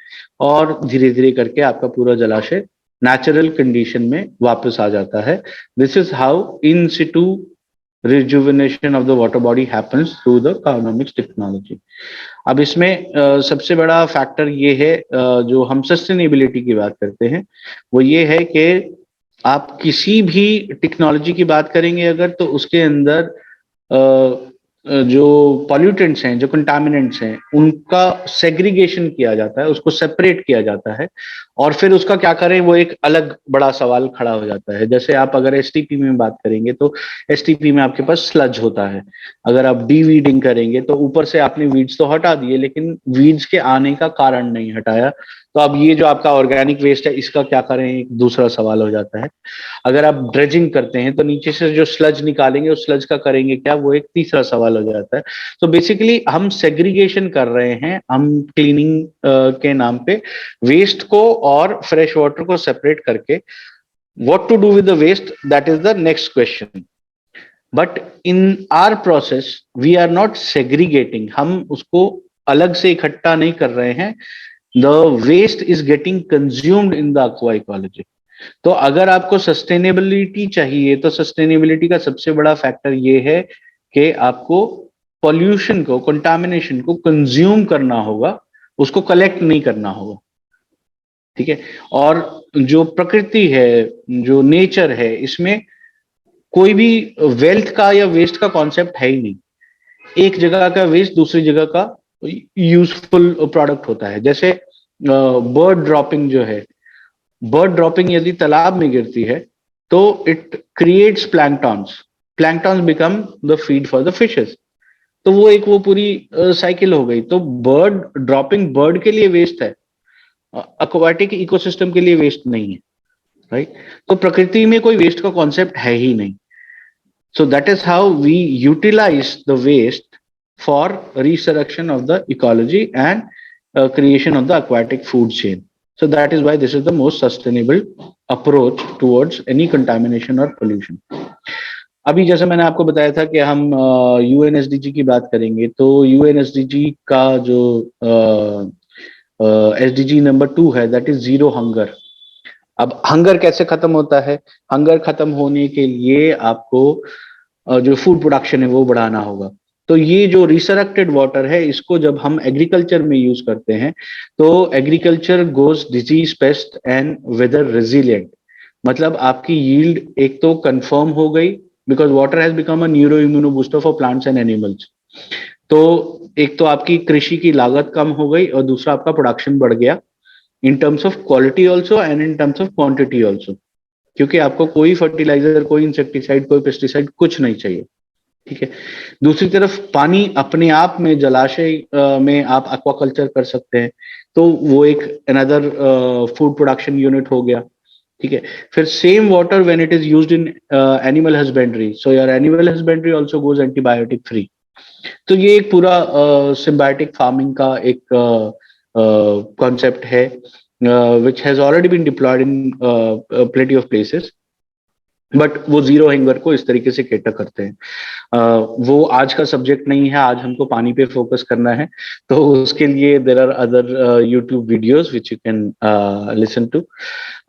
Speaker 5: और धीरे धीरे करके आपका पूरा जलाशय नेचुरल कंडीशन में वापस आ जाता है। This is how in situ rejuvenation of the water body happens through the Carbonics technology. अब इसमें सबसे बड़ा फैक्टर ये है, जो हम सस्टेनेबिलिटी की बात करते हैं, वो ये है कि आप किसी भी टेक्नोलॉजी की बात करेंगे अगर, तो उसके अंदर जो पॉल्यूटेंट्स हैं, जो कंटामिनेंट्स हैं, उनका सेग्रीगेशन किया जाता है, उसको सेपरेट किया जाता है, और फिर उसका क्या करें वो एक अलग बड़ा सवाल खड़ा हो जाता है। जैसे आप अगर एसटीपी में बात करेंगे तो एसटीपी में आपके पास स्लज होता है। अगर आप डीवीडिंग करेंगे तो ऊपर से आपने वीड्स तो हटा दिए, लेकिन वीड्स के आने का कारण नहीं हटाया, तो अब ये जो आपका ऑर्गेनिक वेस्ट है इसका क्या करें, एक दूसरा सवाल हो जाता है। अगर आप ड्रेजिंग करते हैं तो नीचे से जो स्लज निकालेंगे उस स्लज का करेंगे क्या, वो एक तीसरा सवाल हो जाता है। तो बेसिकली हम सेग्रीगेशन कर रहे हैं, हम क्लीनिंग के नाम पे वेस्ट को और फ्रेश वाटर को सेपरेट करके। What to do with the waste, that is the next question. But in our process we are not segregating, हम उसको अलग से इकट्ठा नहीं कर रहे हैं। The waste is getting consumed in the aqua ecology. तो अगर आपको सस्टेनेबिलिटी चाहिए तो सस्टेनेबिलिटी का सबसे बड़ा फैक्टर ये है कि आपको पॉल्यूशन को, कंटामिनेशन को कंज्यूम करना होगा, उसको कलेक्ट नहीं करना होगा। ठीक है। और जो प्रकृति है, जो नेचर है, इसमें कोई भी वेल्थ का या वेस्ट का कॉन्सेप्ट है ही नहीं। एक जगह का वेस्ट दूसरी जगह का यूजफुल प्रोडक्ट होता है। जैसे बर्ड ड्रॉपिंग जो है, बर्ड ड्रॉपिंग यदि तालाब में गिरती है तो it creates planktons, planktons become the feed for the fishes. तो वो एक वो पूरी साइकिल हो गई। तो बर्ड ड्रॉपिंग बर्ड के लिए वेस्ट है, एक्वाटिक इकोसिस्टम के लिए वेस्ट नहीं है, राइट। तो प्रकृति में कोई वेस्ट का कॉन्सेप्ट है ही नहीं। So that is how we utilise the waste for resurrection of the ecology and creation of the aquatic food chain. So that is why this is the most sustainable approach towards any contamination or pollution. अभी जैसे मैंने आपको बताया था कि हम UNSDG की बात करेंगे, तो UNSDG का जो SDG नंबर 2 है, दैट इज जीरो हंगर। अब हंगर कैसे खत्म होता है? हंगर खत्म होने के लिए आपको जो फूड प्रोडक्शन है वो बढ़ाना होगा। तो ये जो रिसरेक्टेड वाटर है, इसको जब हम एग्रीकल्चर में यूज करते हैं तो agriculture goes disease, pest and weather resilient. मतलब आपकी यील्ड एक तो कंफर्म हो गई, because water has become a neuro immuno booster for plants and animals. तो एक तो आपकी कृषि की लागत कम हो गई और दूसरा आपका प्रोडक्शन बढ़ गया, in terms of quality also and in terms of quantity also, क्योंकि आपको कोई फर्टिलाइजर, कोई इंसेक्टिसाइड, कोई पेस्टिसाइड कुछ नहीं चाहिए। ठीक है। दूसरी तरफ पानी अपने आप में जलाशय में आप एक्वाकल्चर कर सकते हैं, तो वो एक अनदर फूड प्रोडक्शन यूनिट हो गया। ठीक है। फिर same water when it is used in animal husbandry, so your animal husbandry also goes antibiotic free. तो ये एक पूरा सिम्बायोटिक फार्मिंग का एक कॉन्सेप्ट है which has already been deployed in plenty of places, but वो जीरो हैंगर को इस तरीके से केटर करते हैं। वो आज का सब्जेक्ट नहीं है, आज हमको पानी पे फोकस करना है, तो उसके लिए there are other YouTube videos which you can listen to.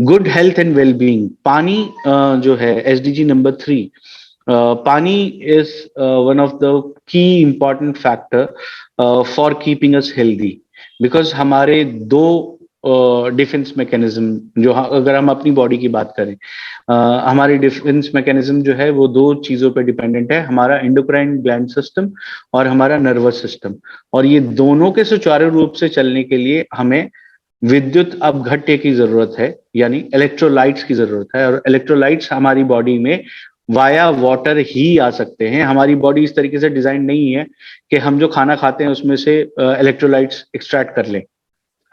Speaker 5: Good health and wellbeing, पानी जो है एसडीजी नंबर 3, पानी is one of the key important factor for keeping us healthy, because हमारे दो डिफेंस मैकेनिज्म, जो अगर हम अपनी बॉडी की बात करें, हमारी डिफेंस मैकेनिज्म जो है वो दो चीजों पे डिपेंडेंट है, हमारा एंडोक्राइन ग्लैंड सिस्टम और हमारा नर्वस सिस्टम। और ये दोनों के सुचारू रूप से चलने के लिए हमें विद्युत अपघट्य की जरूरत है, यानी इलेक्ट्रोलाइट्स की जरूरत है। और इलेक्ट्रोलाइट्स हमारी बॉडी में वाया वाटर ही आ सकते हैं। हमारी बॉडी इस तरीके से डिजाइन नहीं है कि हम जो खाना खाते हैं उसमें से इलेक्ट्रोलाइट्स एक्सट्रैक्ट कर लें,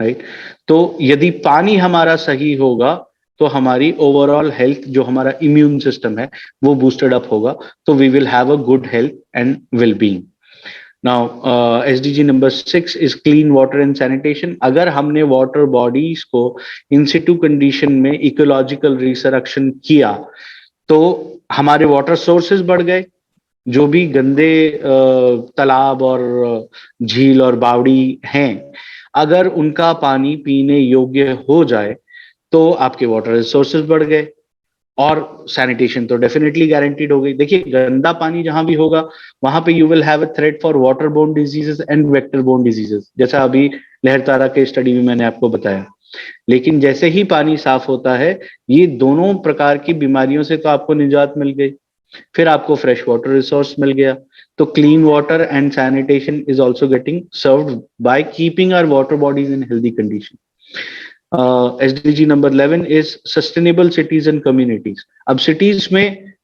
Speaker 5: राइट। तो यदि पानी हमारा सही होगा तो हमारी ओवरऑल हेल्थ, जो हमारा इम्यून सिस्टम है, वो बूस्टेड अप होगा, तो we will have a good health and well being. Now SDG number 6 is clean water and sanitation. अगर हमने वाटर बॉडीज को इन सिटू कंडीशन में इकोलॉजिकल रिसरेक्शन किया तो हमारे वाटर सोर्सेज बढ़ गए। जो भी गंदे तालाब और झील और बावड़ी हैं, अगर उनका पानी पीने योग्य हो जाए तो आपके वाटर रिसोर्सेज बढ़ गए और सैनिटेशन तो डेफिनेटली गारंटीड हो गई। देखिए, गंदा पानी जहां भी होगा वहां पे you will have a threat for water borne diseases and vector borne diseases, जैसा अभी लहरतारा के स्टडी में मैंने आपको बताया। लेकिन जैसे ही पानी साफ होता है, ये दोनों प्रकार की बीमारियों से तो आपको निजात मिल गई, फिर आपको फ्रेश वाटर रिसोर्स मिल गया। तो clean water and sanitation is also getting served by keeping our water bodies in healthy condition. SDG number 11 is sustainable cities and communities. अब सिटीज में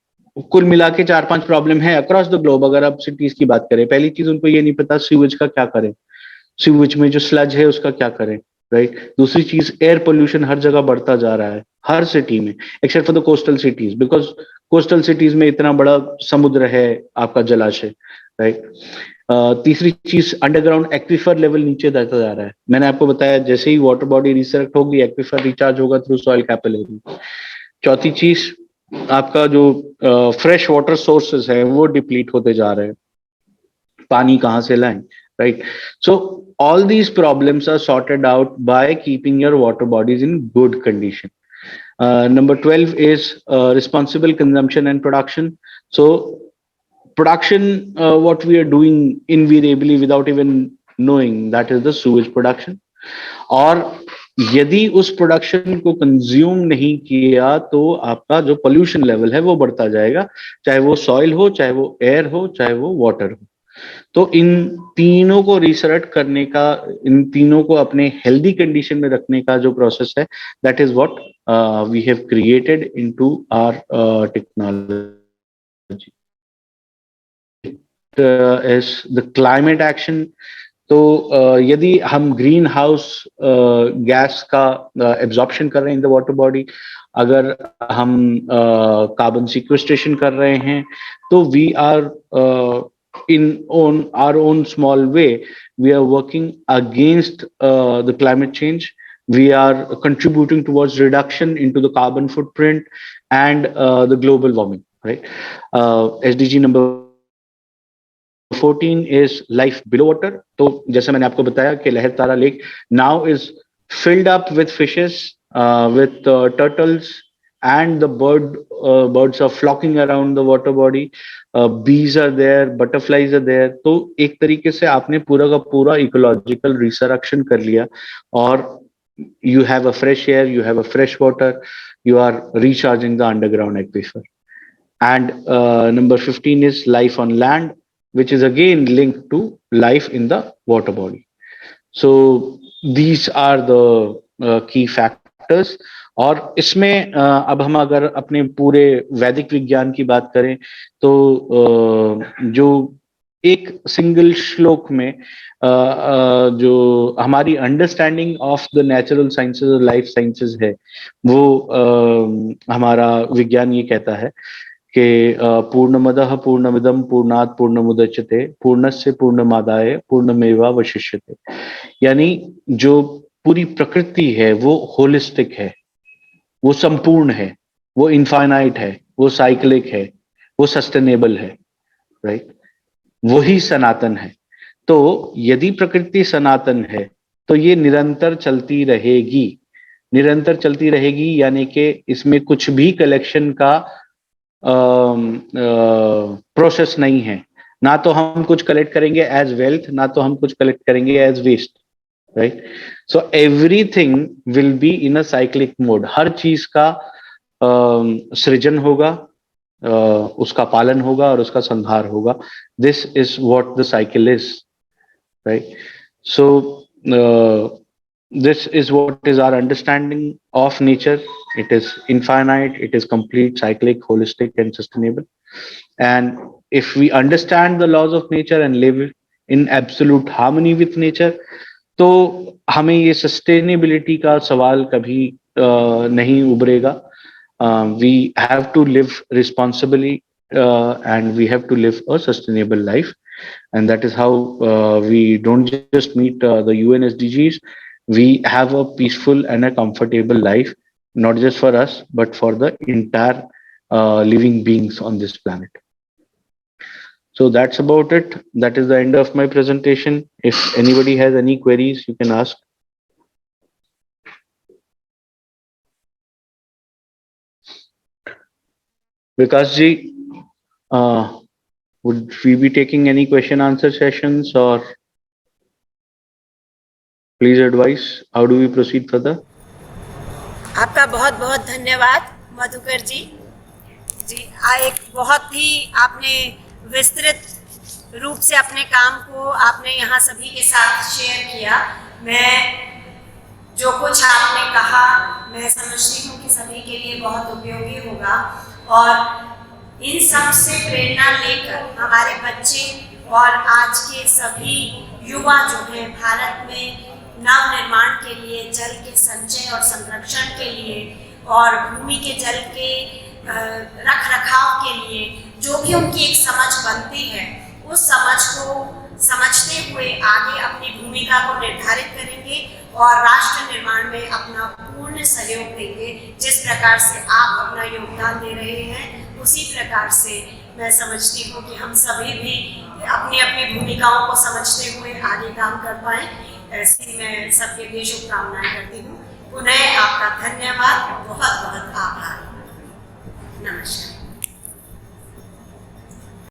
Speaker 5: कुल मिला के 4-5 प्रॉब्लम है अक्रॉस द ग्लोब। अगर आप सिटीज की बात करें, पहली चीज उनको ये नहीं पता सीवेज का क्या करें, सीवेज में जो स्लज है उसका क्या करें, राइट। दूसरी चीज, एयर पोल्यूशन हर जगह बढ़ता जा रहा है, हर सिटी में, except for the coastal cities, because coastal cities में इतना बड़ा समुद्र है, आपका जलाशय, राइट। तीसरी चीज, अंडरग्राउंड एक्विफर लेवल नीचे जाता जा रहा है। मैंने आपको बताया जैसे ही वाटर बॉडी रिसरेक्ट होगी, एक्विफर रिचार्ज होगा थ्रू सॉइल कैपिलरी। चौथी चीज, आपका जो फ्रेश वाटर सोर्सेस है वो डिप्लीट होते जा रहे हैं, पानी कहाँ से लाएं, right. So all these problems are sorted out by keeping your water bodies in good condition. Number 12 is responsible consumption and production. So production, what we are doing invariably without even knowing, that is the sewage production. और यदि उस production को consume नहीं किया तो आपका जो pollution level है वो बढ़ता जाएगा, चाहे वो सॉइल हो, चाहे वो एयर हो, चाहे वो वाटर हो। तो इन तीनों को रिसर्ट करने का, इन तीनों को अपने हेल्दी कंडीशन में रखने का जो प्रोसेस है, that is what we have created into our technology is the climate action. तो यदि हम ग्रीन हाउस गैस का एब्जॉर्प्शन कर रहे हैं इन द वाटर बॉडी, अगर हम कार्बन सिक्वेस्ट्रेशन कर रहे हैं, तो we are in our own small way, we are working against the climate change. We are contributing towards reduction into the carbon footprint and the global warming, right. SDG number 14 is life below water. तो जैसे मैंने आपको बताया कि Lahartara lake now is filled up with fishes, with turtles, and the birds are flocking around the water body. Bees are there, butterflies are there. तो एक तरीके से आपने पूरा का पूरा इकोलॉजिकल रिसरेक्शन कर लिया और you have a fresh air, you have a fresh water, you are recharging the underground aquifer. And number 15 is life on land, which is again linked to life in the water body. So these are the key factors. और इसमें अब हम अगर अपने पूरे वैदिक विज्ञान की बात करें तो जो एक सिंगल श्लोक में जो हमारी understanding of the natural sciences और लाइफ साइंसेज है वो हमारा विज्ञान ये कहता है कि पूर्णमदः पूर्णमिदं पूर्णात् पूर्णमुदच्यते पूर्णस्य पूर्णमादाय पूर्णमेवावशिष्यते। यानी जो पूरी प्रकृति है वो होलिस्टिक है, वो संपूर्ण है, वो इनफाइनाइट है, वो साइक्लिक है, वो सस्टेनेबल है, राइट? वही सनातन है। तो यदि प्रकृति सनातन है तो ये निरंतर चलती रहेगी, निरंतर चलती रहेगी, यानी कि इसमें कुछ भी कलेक्शन का प्रोसेस नहीं है। ना तो हम कुछ कलेक्ट करेंगे एज वेल्थ, ना तो हम कुछ कलेक्ट करेंगे as waste, right? So everything will be in a cyclic mode. हर चीज का सृजन होगा, उसका पालन होगा और उसका संहार होगा। This is what the cycle is, right? So this is what is our understanding of nature. It is infinite, it is complete, cyclic, holistic and sustainable. And if we understand the laws of nature and live in absolute harmony with nature, तो हमें ये sustainability का सवाल कभी नहीं उभरेगा। We have to live responsibly and we have to live a sustainable life, and that is how we don't just meet the UN SDGs. We have a peaceful and a comfortable life, not just for us, but for the entire living beings on this planet. So that's about it. That is the end of my presentation. If anybody has any queries, you can ask. Vikas ji, would we be taking any question answer sessions, or please advise how do we proceed further?
Speaker 4: आपका बहुत बहुत धन्यवाद मधुकर जी। एक बहुत ही आपने विस्तृत रूप से अपने काम को आपने यहाँ सभी के साथ शेयर किया। मैं जो कुछ आपने कहा मैं समझती हूँ कि सभी के लिए बहुत उपयोगी होगा, और इन सब से प्रेरणा लेकर हमारे बच्चे और आज के सभी युवा जो हैं भारत में नव निर्माण के लिए, जल के संचय और संरक्षण के लिए और भूमि के जल के रख रखाव के लिए जो भी उनकी एक समझ बनती है, उस समझ को समझते हुए आगे अपनी भूमिका को निर्धारित करेंगे और राष्ट्र निर्माण में अपना पूर्ण सहयोग देंगे। जिस प्रकार से आप अपना योगदान दे रहे हैं उसी प्रकार से मैं समझती हूँ कि हम सभी भी अपनी अपनी भूमिकाओं को समझते हुए आगे काम कर पाएं। ऐसी मैं सबके लिए शुभकामनाएं करती हूँ। पुनः आपका धन्यवाद, बहुत बहुत आभार। नमस्कार।